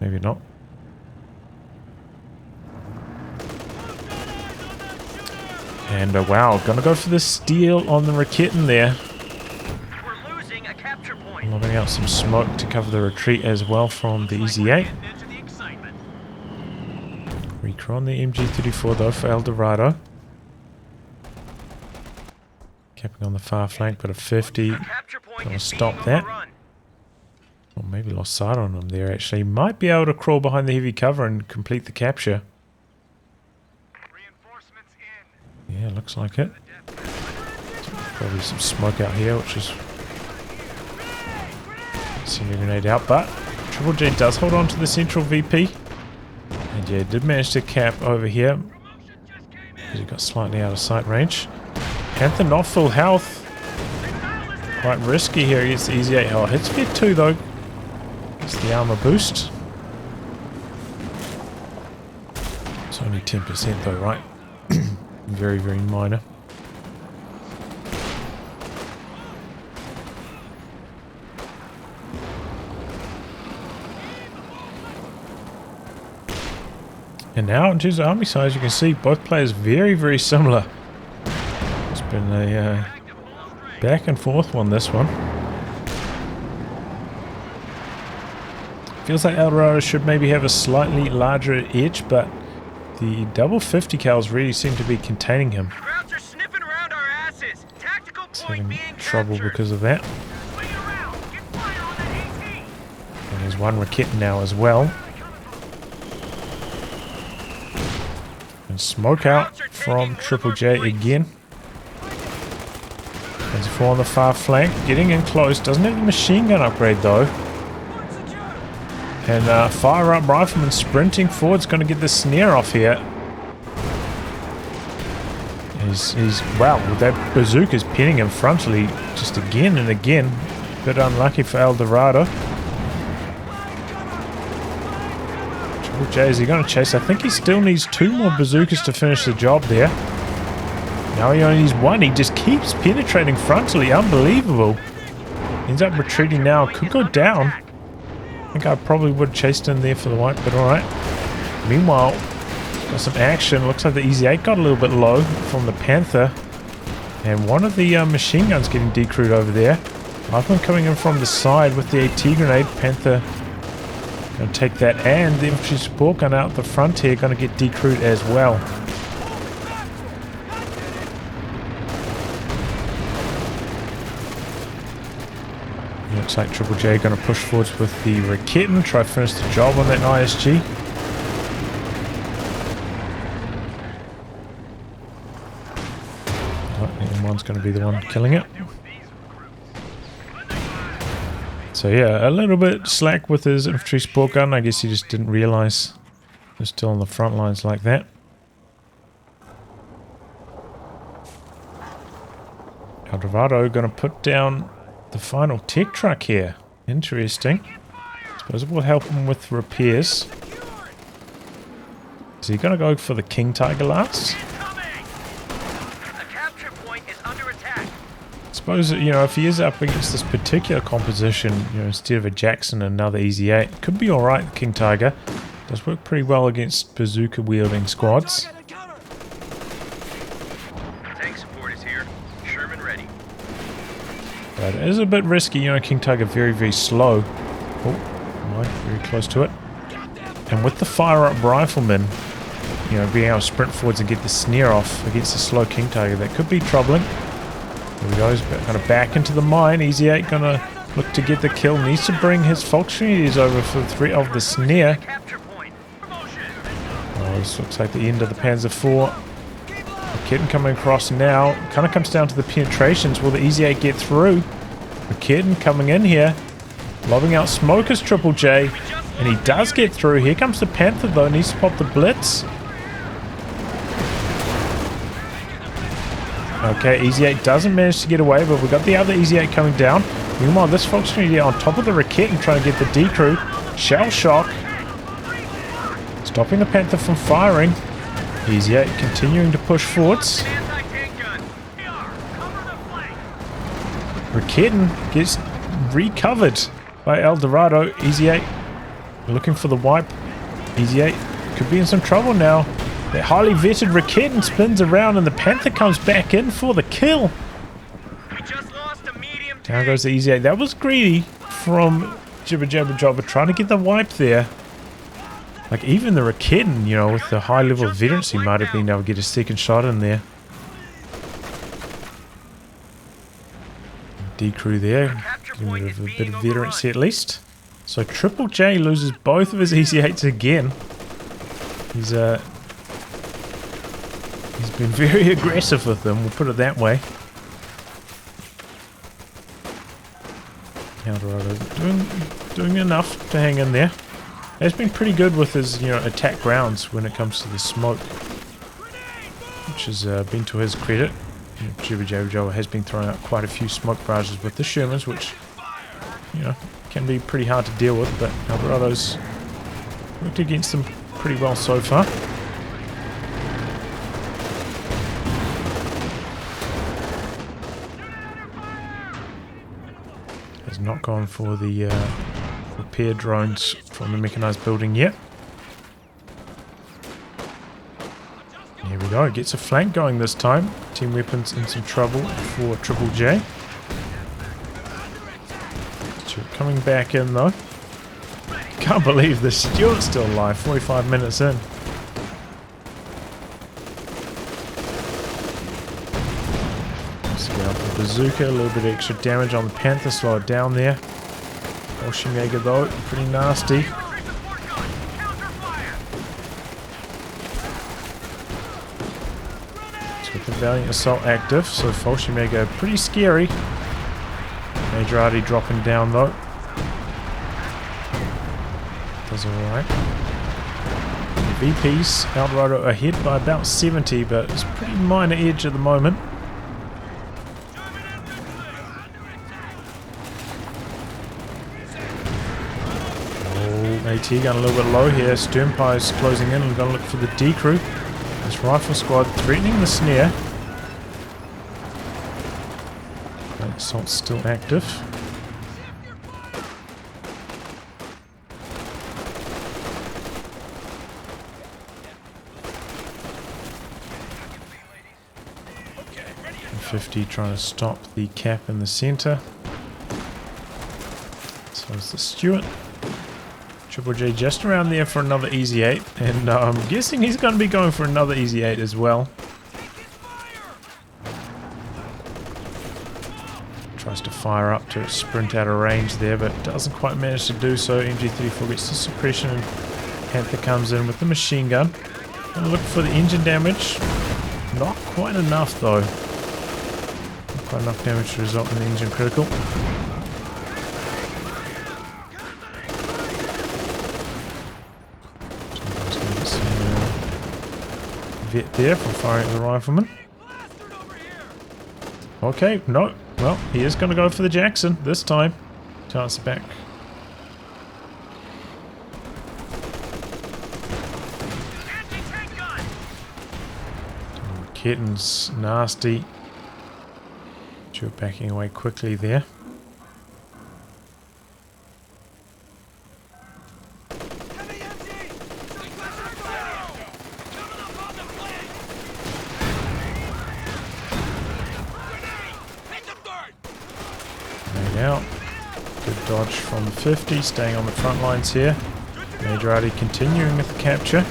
S1: maybe not. And wow, gonna go for the steal on the Raketan there. Lobbing out some smoke to cover the retreat as well from the Easy 8. Recron the MG34 though for El Dorado. Capping on the far flank, but a 50. Gonna stop that. Or maybe lost sight on him there actually. Might be able to crawl behind the heavy cover and complete the capture. Yeah, looks like it. Probably some smoke out here, which is senior grenade out, but Triple J does hold on to the central VP. And yeah, did manage to cap over here. Because he got slightly out of sight range. Panther not full health. Quite risky here against the Easy 8. Oh, hits fit 2 though. It's the armor boost. It's only 10% though, right? Very, very minor. And now in terms of army size, you can see both players very, very similar. It's been a back and forth one, this one. Feels like El Dorado should maybe have a slightly larger edge, but the double 50 cals really seem to be containing him. He's having trouble because of that. And there's one Raketan now as well. And smoke out from Triple J again. There's 4 on the far flank, getting in close. Doesn't have the machine gun upgrade though. And fire up rifleman sprinting forward is going to get the snare off here. He's wow, that bazooka's pinning him frontally just again and again. Bit unlucky for El Dorado. Triple J, is he going to chase? I think he still needs 2 more bazookas to finish the job there. Now he only needs 1. He just keeps penetrating frontally. Unbelievable. Ends up retreating now. Could go down. I think I probably would have chased in there for the white, but alright. Meanwhile, got some action. Looks like the Easy 8 got a little bit low from the Panther. And one of the machine guns getting decrewed over there. Rifleman coming in from the side with the AT grenade. Panther going to take that, and the infantry support gun out the front here going to get decrewed as well. Looks like Triple J going to push forwards with the Raketan, try to finish the job on that ISG. M1's going to be the one killing it. So yeah, a little bit slack with his infantry support gun. I guess he just didn't realise They're still on the front lines like that. Dorado going to put down the final tech truck here. Interesting. Suppose it will help him with repairs. Is he going to go for the King Tiger last? Suppose, you know, if he is up against this particular composition, you know, instead of a Jackson and another Easy 8, could be alright, the King Tiger. Does work pretty well against bazooka wielding squads.
S2: Tank support is here. Sherman ready.
S1: But it is a bit risky, you know, King Tiger very, very slow. Oh, my, very close to it. And with the fire-up rifleman, you know, being able to sprint forwards and get the snare off against the slow King Tiger, that could be troubling. There he goes, kind of back into the mine. Easy 8 gonna look to get the kill. Needs to bring his Volkswagens over for the threat of the snare. Oh, this looks like the end of the Panzer IV. Kitten coming across now. Kind of comes down to the penetrations. Will the Easy 8 get through? The Kitten coming in here. Lobbing out smoke as Triple J. And he does get through. Here comes the Panther though. Needs to pop the Blitz. Okay, Easy 8 doesn't manage to get away, but we've got the other Easy 8 coming down. Meanwhile, this Volkswagen on top of the Raket and trying to get the D-Crew. Shell shock. Stopping the Panther from firing. Easy 8 continuing to push forwards. Raketten gets recovered by El Dorado. Easy 8 looking for the wipe. Easy 8 could be in some trouble now. That highly vetted Raketten spins around and the Panther comes back in for the kill. Down goes the Easy 8. That was greedy from JibberJabberJobber trying to get the wipe there. Like even the Raketten, you know, with the high level of veterancy might have been able to get a second shot in there. D-Crew there. Getting rid of a bit of veterancy at least. So Triple J loses both of his Easy 8s again. He's been very aggressive with them, we'll put it that way. Dorado doing enough to hang in there. He's been pretty good with his, you know, attack rounds when it comes to the smoke, which has been to his credit. JibberJabberJobber has been throwing out quite a few smoke barrages with the Shermans, which, you know, can be pretty hard to deal with, but Dorado's worked against them pretty well so far. Has not gone for the repair drones from the mechanized building yet. Here we go, gets a flank going this time. Team weapons in some trouble for Triple J. Stewart coming back in though. Can't believe the Stewart's still alive, 45 minutes in. Let's get up the bazooka, a little bit of extra damage on the Panther, slow it down there. Volkswagen though, pretty nasty. It's got the Valiant Assault active, so Volkswagen pretty scary. Majorati dropping down though. Does alright. VPs, Dorado ahead by about 70, but it's a pretty minor edge at the moment. AT going a little bit low here. Sternpie's closing in and going to look for the D-Crew. This rifle squad threatening the snare. Assault's still active. .50 trying to stop the cap in the center. So is the Stewart. Triple J just around there for another Easy 8, and I'm guessing he's going to be going for another Easy 8 as well. Tries to fire up to sprint out of range there, but doesn't quite manage to do so. MG34 gets the suppression, and Panther comes in with the machine gun. Gonna look for the engine damage. Not quite enough though. Not quite enough damage to result in the engine critical. vet there from firing at the rifleman. Okay, no. Well, he is going to go for the Jackson this time. Chance back. Kitten's nasty. You're backing away quickly there. Made out. Good dodge from the 50, staying on the front lines here. Dorado continuing with the capture.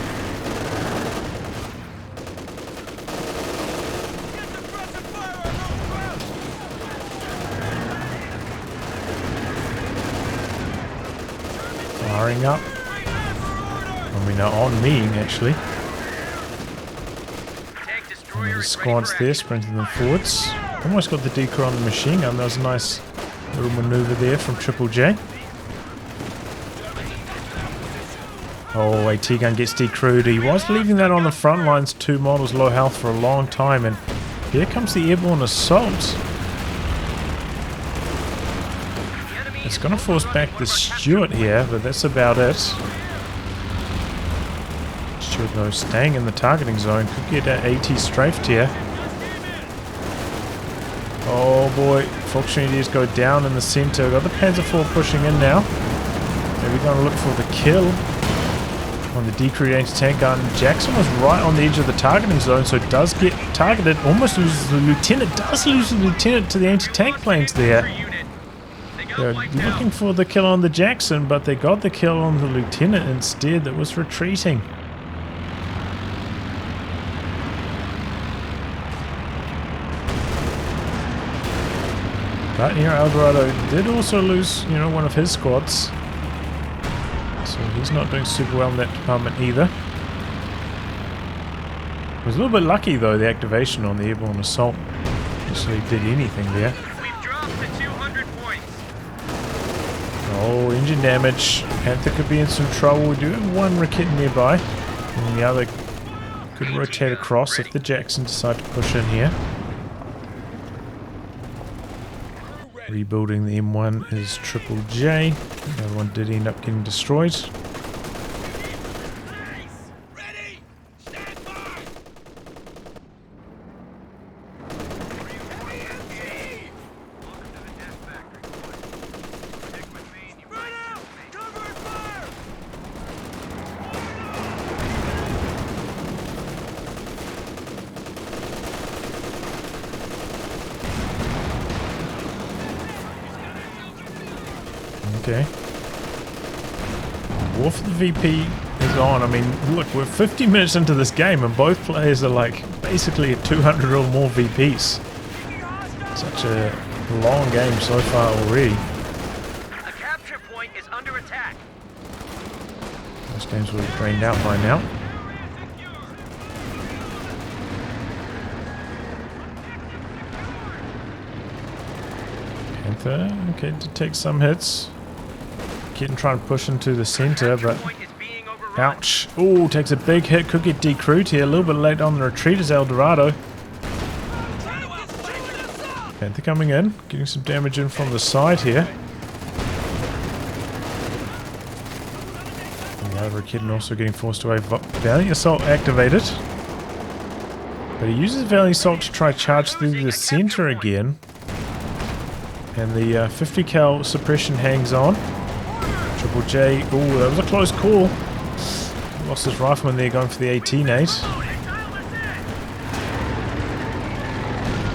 S1: Firing up. I mean, on me actually. And the squads there, sprinting them forwards. Almost got the decrew on the machine gun. That was a nice little maneuver there from Triple J. Oh, AT gun gets decrewed. He was leaving that on the front lines, 2 models low health for a long time, and here comes the airborne assault. It's going to force back the Stuart here, but that's about it. Stuart though staying in the targeting zone, could get that AT strafed here. Oh boy, opportunities go down in the center. Got the Panzer IV pushing in now. Maybe going to look for the kill on the decrewed anti-tank gun. Jackson was right on the edge of the targeting zone, so it does get targeted. Almost loses the lieutenant. Does lose the lieutenant to the anti-tank planes there. They're looking for the kill on the Jackson, but they got the kill on the lieutenant instead that was retreating. But here Dorado did also lose, you know, one of his squads. So he's not doing super well in that department either. It was a little bit lucky though, the activation on the airborne assault actually did anything there.
S2: We've dropped to 200 points.
S1: Oh, engine damage. Panther could be in some trouble. We do have one Rakit nearby. And the other could rotate across if the Jackson decide to push in here. Rebuilding the M1 is Triple J. The other one did end up getting destroyed.
S2: Ready! Stand by! Right out! Cover and fire!
S1: Okay. War for the VP is on. I mean, look, we're 50 minutes into this game and both players are like basically at 200 or more VPs. Such a long game so far already.
S2: The capture point is under attack.
S1: Most games will be drained out by now. Panther, okay, to take some hits. Getting trying to push into the center, but ouch. Oh, takes a big hit. Could get decrewed here. A little bit late on the retreat is Dorado. Panther coming in, getting some damage in from the side here. And the other kitten also getting forced away. Valiant Assault activated. But he uses Valiant Assault to try charge through the center again. And the 50 cal suppression hangs on. Triple J, oh, that was a close call. Lost his rifleman there going for the AT nade.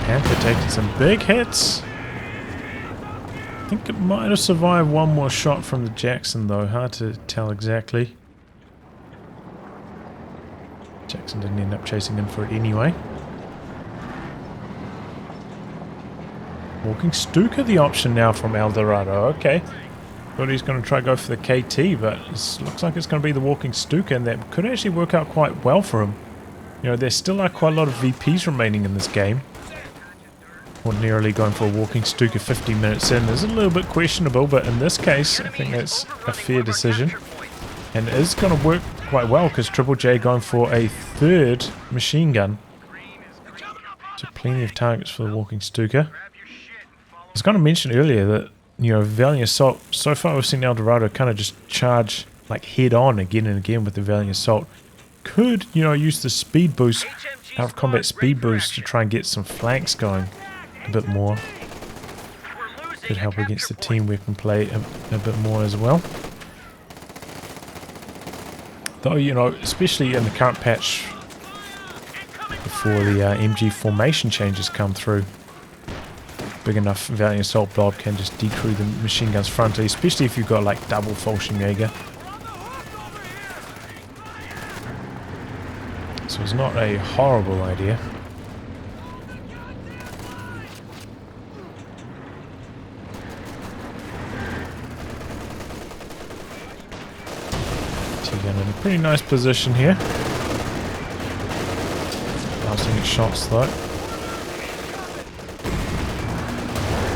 S1: Panther taking some big hits. I think it might have survived one more shot from the Jackson though, hard to tell exactly. Jackson didn't end up chasing in for it anyway. Walking Stuka the option now from Dorado, okay. Thought he's going to try to go for the KT, but it looks like it's going to be the walking Stuka, and that could actually work out quite well for him. You know, there still are quite a lot of VPs remaining in this game. Ordinarily going for a walking Stuka 50 minutes in is a little bit questionable, but in this case, I think that's a fair decision. And it is going to work quite well because Triple J going for a third machine gun. So plenty of targets for the Walking Stuka. I was going to mention earlier that, you know, Valiant Assault, so far we've seen El Dorado kind of just charge like head on again and again with the Valiant Assault. Could, you know, use the speed boost, out of combat speed boost to try and get some flanks going a bit more. Could help against the team weapon play a bit more as well. Though, you know, especially in the current patch, before the MG formation changes come through, big enough Valiant Assault blob can just decrew the machine guns frontally, especially if you've got like double Fallschirmjäger. So it's not a horrible idea. T-gun in a pretty nice position here. Bouncing its shots though.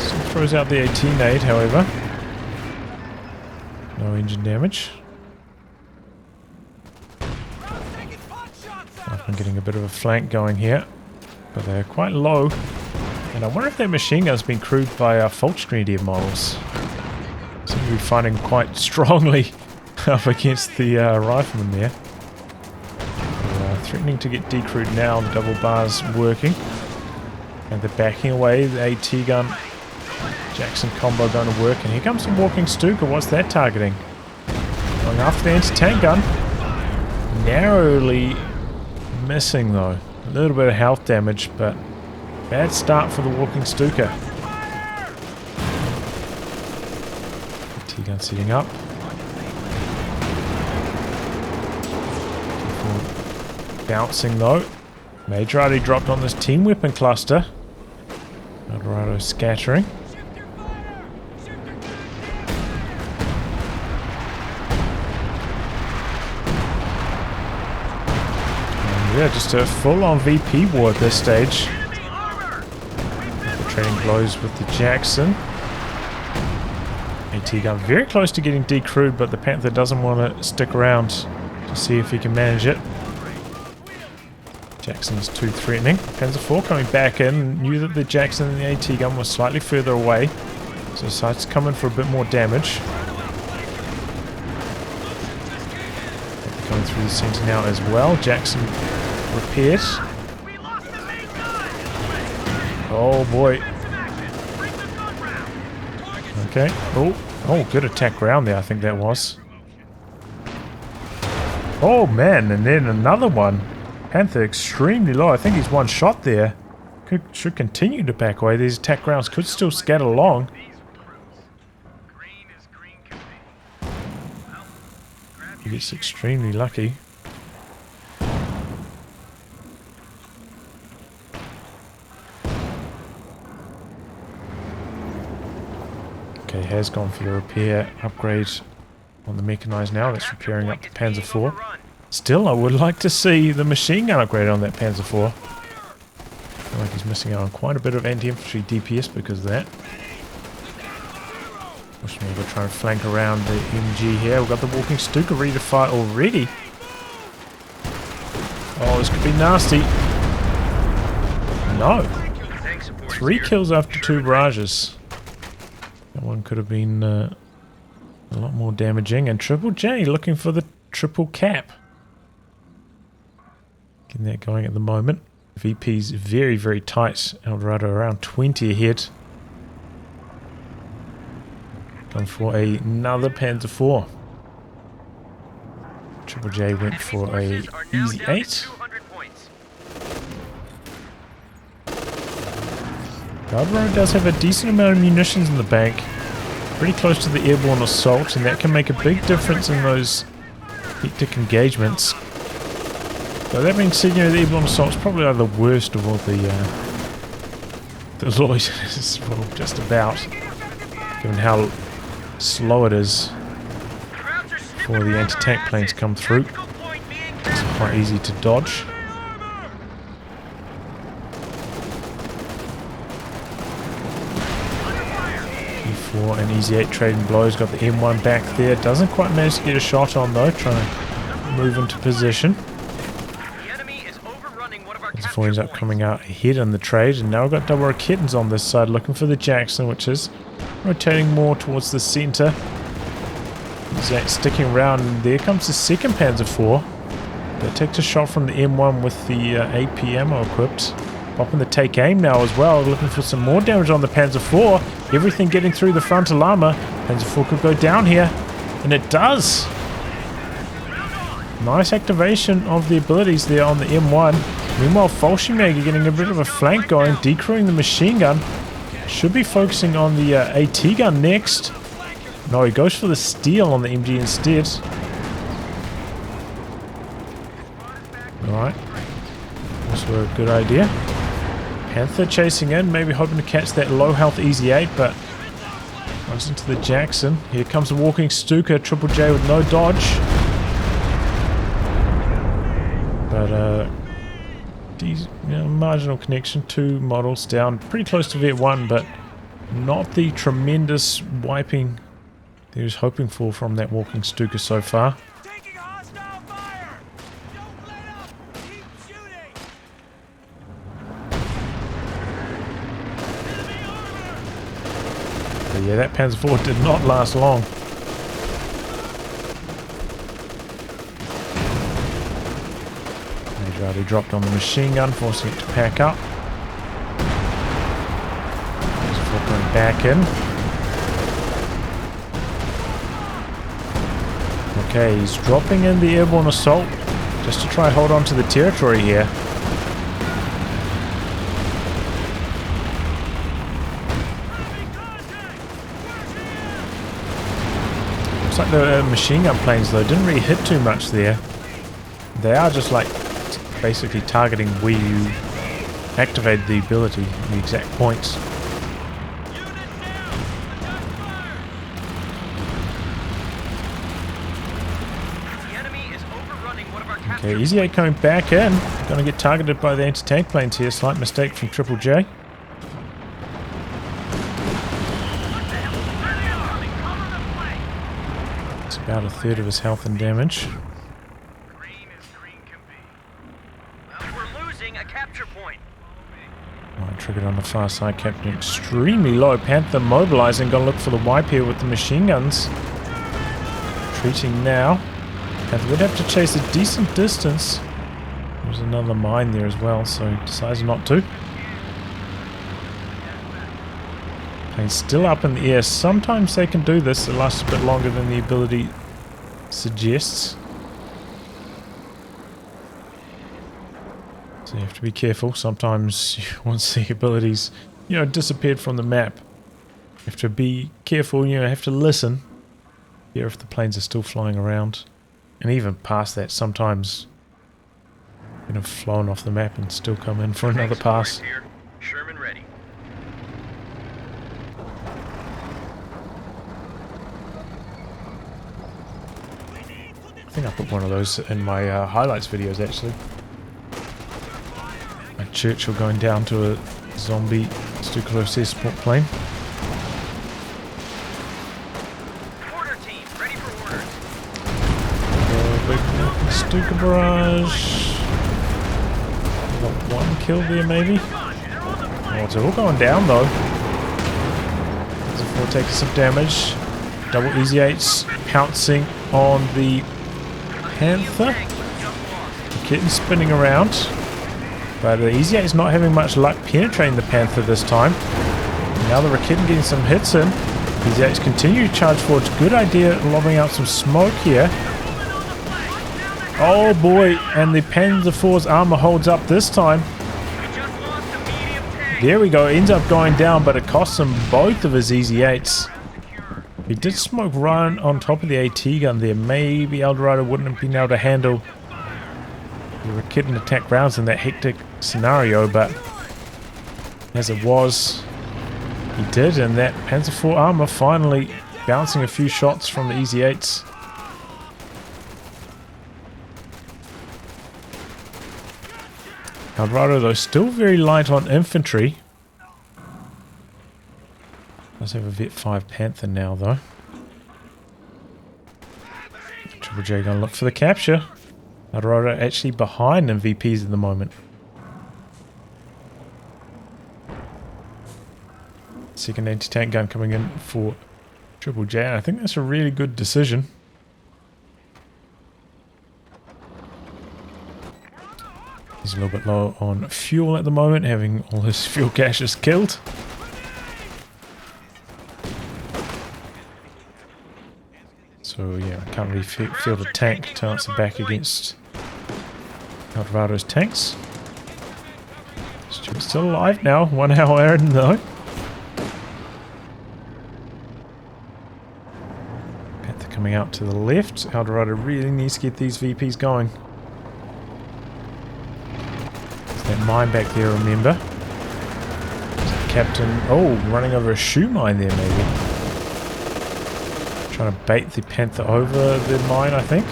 S1: Still throws out the AT nade, however. No engine damage. I'm getting a bit of a flank going here, but they're quite low. And I wonder if that machine gun's been crewed by our Fallschirmjäger models. Seem to be fighting quite strongly up against the rifleman there. Threatening to get decrewed now, the double bar's working. And they're backing away, the AT gun Jackson combo going to work. And here comes the Walking Stuka, what's that targeting? Going after the anti-tank gun. Narrowly missing though. A little bit of health damage, but bad start for the Walking Stuka. T-gun setting up. Bouncing though. Major already dropped on this team weapon cluster. Dorado scattering. And yeah, just a full-on VP war at this stage. The trading blows with the Jackson. AT gun very close to getting decrewed, but the Panther doesn't want to stick around to see if he can manage it. Jackson's too threatening. Panzer IV coming back in, knew that the Jackson and the AT gun was slightly further away, so decides to come in for a bit more damage. Coming through the center now as well. Jackson repaired. Oh boy. Okay. Oh, good attack round there, I think that was. Oh man, and then another one. Panther extremely low. I think he's one shot there. Should continue to back away. These attack rounds could still scatter along. He gets extremely lucky. Okay, has gone for the repair upgrade on the mechanized now. That's repairing up the Panzer IV. Still, I would like to see the machine gun upgrade on that Panzer IV. I feel like he's missing out on quite a bit of anti-infantry DPS because of that. We're trying to flank around the MG here. We've got the Walking Stuka ready to fight already. Oh, this could be nasty. No. 3 kills after 2 barrages. That one could have been a lot more damaging. And Triple J looking for the triple cap. Getting that going at the moment. VP's very, very tight. El Dorado around 20 ahead. Going for another Panzer IV. Triple J went for a easy 8. El Dorado does have a decent amount of munitions in the bank. Pretty close to the airborne assault, and that can make a big difference in those hectic engagements. So that being said, you know, the airborne assault's probably the worst of all the loiters, well, just about, given how slow it is for the anti-tank planes to come through. It's quite easy to dodge. P4 and Easy 8 trading blows, got the M1 back there, doesn't quite manage to get a shot on though, trying to move into position.
S2: The enemy is overrunning one of our
S1: As
S2: capture
S1: ends up
S2: points.
S1: coming out ahead in the trade, and now we've got double Raketens on this side looking for the Jackson, which is rotating more towards the center. Zach sticking around, and there comes the second Panzer IV. That takes a shot from the M1 with the AP ammo equipped. Popping the take aim now as well, looking for some more damage on the Panzer IV. Everything getting through the frontal armor. Panzer IV could go down here, and it does. Nice activation of the abilities there on the M1. Meanwhile, Falschmeiger getting a bit of a flank going, decrewing the machine gun. Should be focusing on the AT gun next. No, he goes for the steel on the MG instead. Alright. Also a good idea. Panther chasing in, maybe hoping to catch that low health Easy 8, but runs into the Jackson. Here comes the walking Stuka, Triple J with no dodge. But marginal connection, 2 models down, pretty close to Vet 1, but not the tremendous wiping that he was hoping for from that walking Stuka so far.
S2: Taking hostile fire! Don't let up! Keep shooting!
S1: But yeah, that Panzer IV did not last long. Dorado dropped on the machine gun, forcing it to pack up. Panzer IV going back in. Okay, he's dropping in the airborne assault just to try hold on to the territory here. Looks like the machine gun planes though didn't really hit too much there. They are just like basically targeting where you activated the ability, the exact points. Okay, Easy 8 coming back in. Gonna get targeted by the anti-tank planes here. Slight mistake from Triple J. It's about a third of his health and damage.
S2: We're losing a capture point.
S1: Right, triggered on the far side, captain extremely low. Panther mobilizing, gonna look for the wipe here with the machine guns. Retreating now. Panther would have to chase a decent distance. There's another mine there as well, so he decides not to. Plane's still up in the air. Sometimes they can do this. It lasts a bit longer than the ability suggests. So you have to be careful. Sometimes once the abilities, disappeared from the map, you have to be careful. You have to listen. Hear if the planes are still flying around. And even past that, sometimes have flown off the map and still come in for another pass.
S2: Sherman ready.
S1: I think I put one of those in my highlights videos actually. A Churchill going down to a zombie Stuka support plane.
S2: Order team, ready for orders.
S1: Big Stuka barrage. Got one kill there maybe. Oh, it's all going down though. Panzer IV taking some damage. Double Easy 8s pouncing on the Panther. The kitten spinning around. But the Easy 8 is not having much luck penetrating the Panther this time. Now the Raketen getting some hits in. Easy 8s continue to charge forward. Good idea lobbing out some smoke here. Oh boy, and the Panzer IV's armor holds up this time. There we go, ends up going down, but it costs him both of his Easy 8s. He did smoke right on top of the AT gun there. Maybe Dorado wouldn't have been able to handle the Raketen attack rounds in that hectic scenario, but as it was, he did, and that Panzer IV armor finally bouncing a few shots from the Easy 8s. Dorado though still very light on infantry. Does have a Vet 5 Panther now though. Triple J gonna look for the capture. Dorado actually behind in VPs at the moment. Second anti-tank gun coming in for Triple J. I think that's a really good decision. He's a little bit low on fuel at the moment, having all his fuel caches killed. So yeah, I can't really field a tank to answer back against Dorado's tanks. Stuart's still alive now, 1 hour in though. Panther coming out to the left. Dorado really needs to get these VPs going. There's that mine back there, remember? Captain, oh, running over a shoe mine there maybe. Trying to bait the Panther over the mine, I think.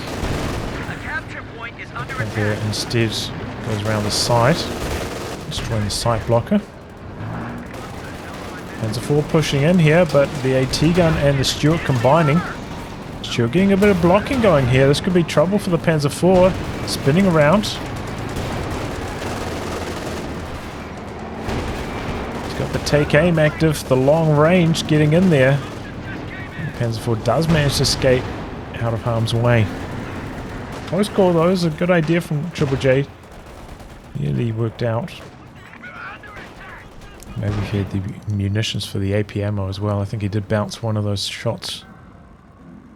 S1: Panther instead goes around the side, destroying the sight blocker. Panzer IV pushing in here, but the AT gun and the Stuart combining. Stuart getting a bit of blocking going here. This could be trouble for the Panzer IV. Spinning around. He's got the take aim active, the long range getting in there. Panzer IV does manage to escape out of harm's way. Close call though, is a good idea from Triple J. Nearly worked out. Maybe he had the munitions for the AP ammo as well. I think he did bounce one of those shots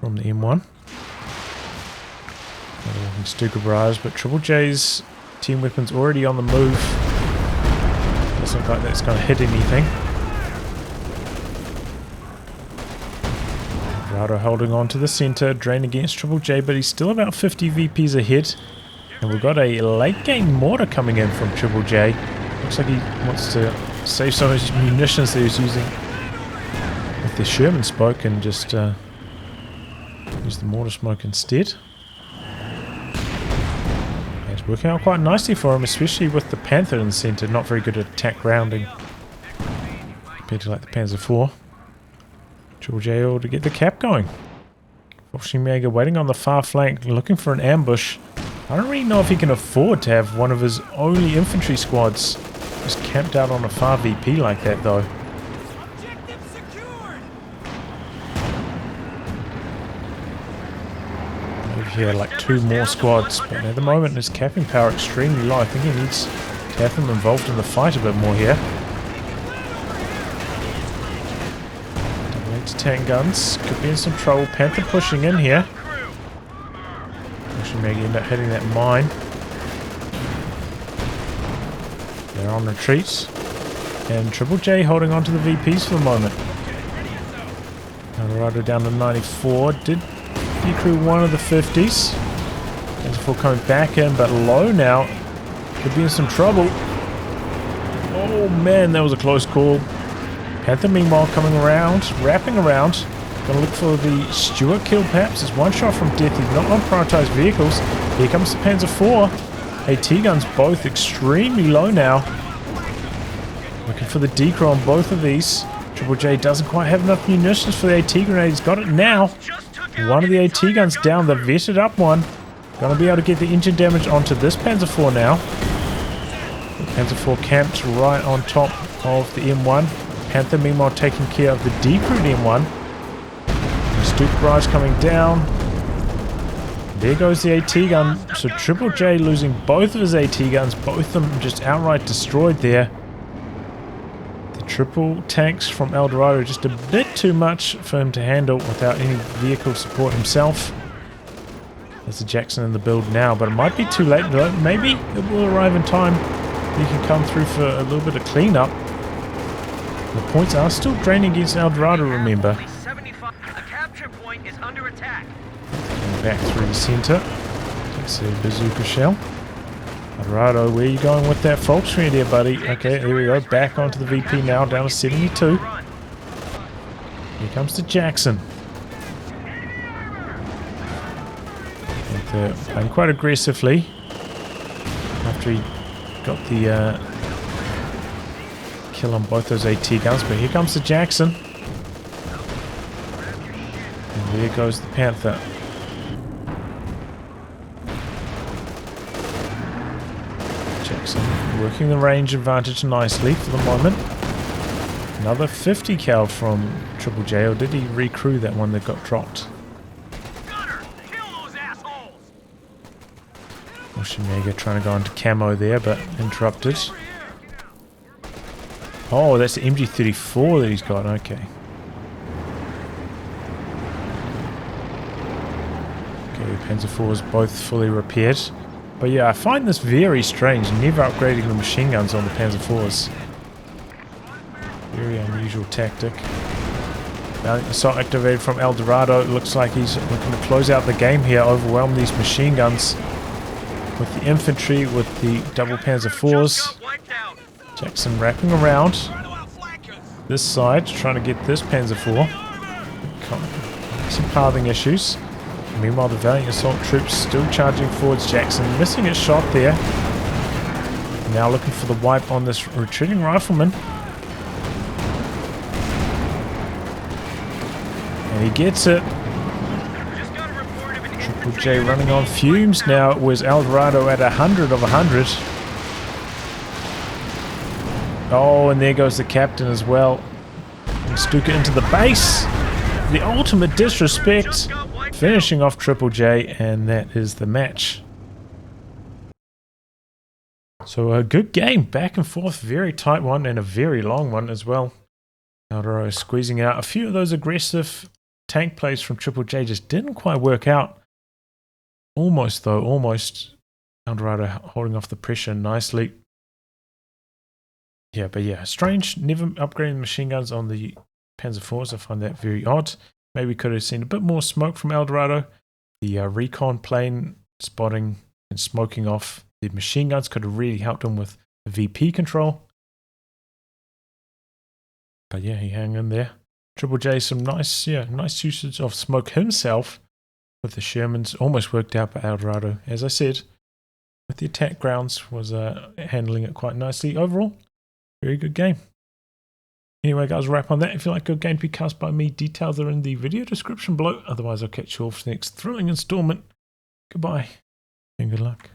S1: from the M1. Stuka barrage, but Triple J's team weapons already on the move. Doesn't look like that's going to hit anything. Dorado holding on to the center, drain against Triple J, but he's still about 50 VPs ahead. And we've got a late game mortar coming in from Triple J. Looks like he wants to save some of his munitions that he's using with the Sherman smoke and just use the mortar smoke instead. And it's working out quite nicely for him, especially with the Panther in the center. Not very good at attack grounding compared to like the Panzer IV. Triple J able to get the cap going. Mega waiting on the far flank, looking for an ambush. I don't really know if he can afford to have one of his only infantry squads just camped out on a far VP like that though. Maybe he had like 2 more squads, but at the moment his capping power extremely low. I think he needs to have them involved in the fight a bit more here. Tank guns could be in some trouble. Panther pushing in here. Actually, maybe end up hitting that mine. They're on retreat, and Triple J holding on to the VPs for the moment. Dorado down to 94. Did decrew one of the 50s. Panzer IV coming back in, but low now. Could be in some trouble. Oh man, that was a close call. Panther meanwhile coming around, wrapping around. Gonna look for the Stuart kill perhaps. It's one shot from death. He's not on prioritized vehicles. Here comes the Panzer IV. AT guns both extremely low now. Looking for the decro on both of these. Triple J doesn't quite have enough munitions for the AT grenade. He's got it now. One of the AT guns down, the vetted up one. Gonna be able to get the engine damage onto this Panzer IV now. The Panzer IV camped right on top of the M1. Panther meanwhile taking care of the decrewed M1. Stuka barrage coming down. There goes the AT gun. So Triple J losing both of his AT guns, both of them just outright destroyed there. The triple tanks from Dorado just a bit too much for him to handle without any vehicle support himself. There's the Jackson in the build now, but it might be too late. Maybe it will arrive in time. He can come through for a little bit of cleanup. The points are still draining against Dorado, remember.
S2: The capture point is under attack.
S1: Going back through the center. Takes a bazooka shell. Dorado, where are you going with that Volkswagen there, buddy? Okay, there we go. Back onto the VP now, down to 72. Here comes the Jackson. And, playing quite aggressively. After he got the kill on both those AT guns, but here comes the Jackson. And there goes the Panther. Working the range advantage nicely for the moment. Another 50 cal from Triple J, or did he recrew that one that got dropped?
S2: Gunner, kill those assholes!
S1: Mega trying to go into camo there, but interrupted. Oh, that's the MG34 that he's got, okay. Okay, Panzer IVs both fully repaired. But yeah, I find this very strange, never upgrading the machine guns on the Panzer IVs. Very unusual tactic. Assault activated from El Dorado. It looks like he's looking to close out the game here, overwhelm these machine guns with the infantry, with the double Panzer IVs. Jackson wrapping around this side, trying to get this Panzer IV. Some pathing issues. Meanwhile, the Valiant assault troops still charging forwards. Jackson missing a shot there. Now looking for the wipe on this retreating rifleman. And he gets it. Triple J running on fumes now. It was El Dorado at 100 of 100. Oh, and there goes the captain as well. Stuka into the base. The ultimate disrespect. Finishing off Triple J, and that is the match. So a good game, back and forth, very tight one, and a very long one as well. El Dorado squeezing out. A few of those aggressive tank plays from Triple J just didn't quite work out. Almost though, almost. El Dorado holding off the pressure nicely. Yeah, but yeah, strange. Never upgrading machine guns on the Panzer IVs. I find that very odd. Maybe we could have seen a bit more smoke from El Dorado. The recon plane spotting and smoking off the machine guns could have really helped him with the VP control. But yeah, he hung in there. Triple J, some nice usage of smoke himself with the Shermans. Almost worked out by El Dorado, as I said. With the attack grounds, was handling it quite nicely. Overall, very good game. Anyway, guys, wrap on that. If you like good game to be cast by me, details are in the video description below. Otherwise, I'll catch you all for the next thrilling installment. Goodbye and good luck.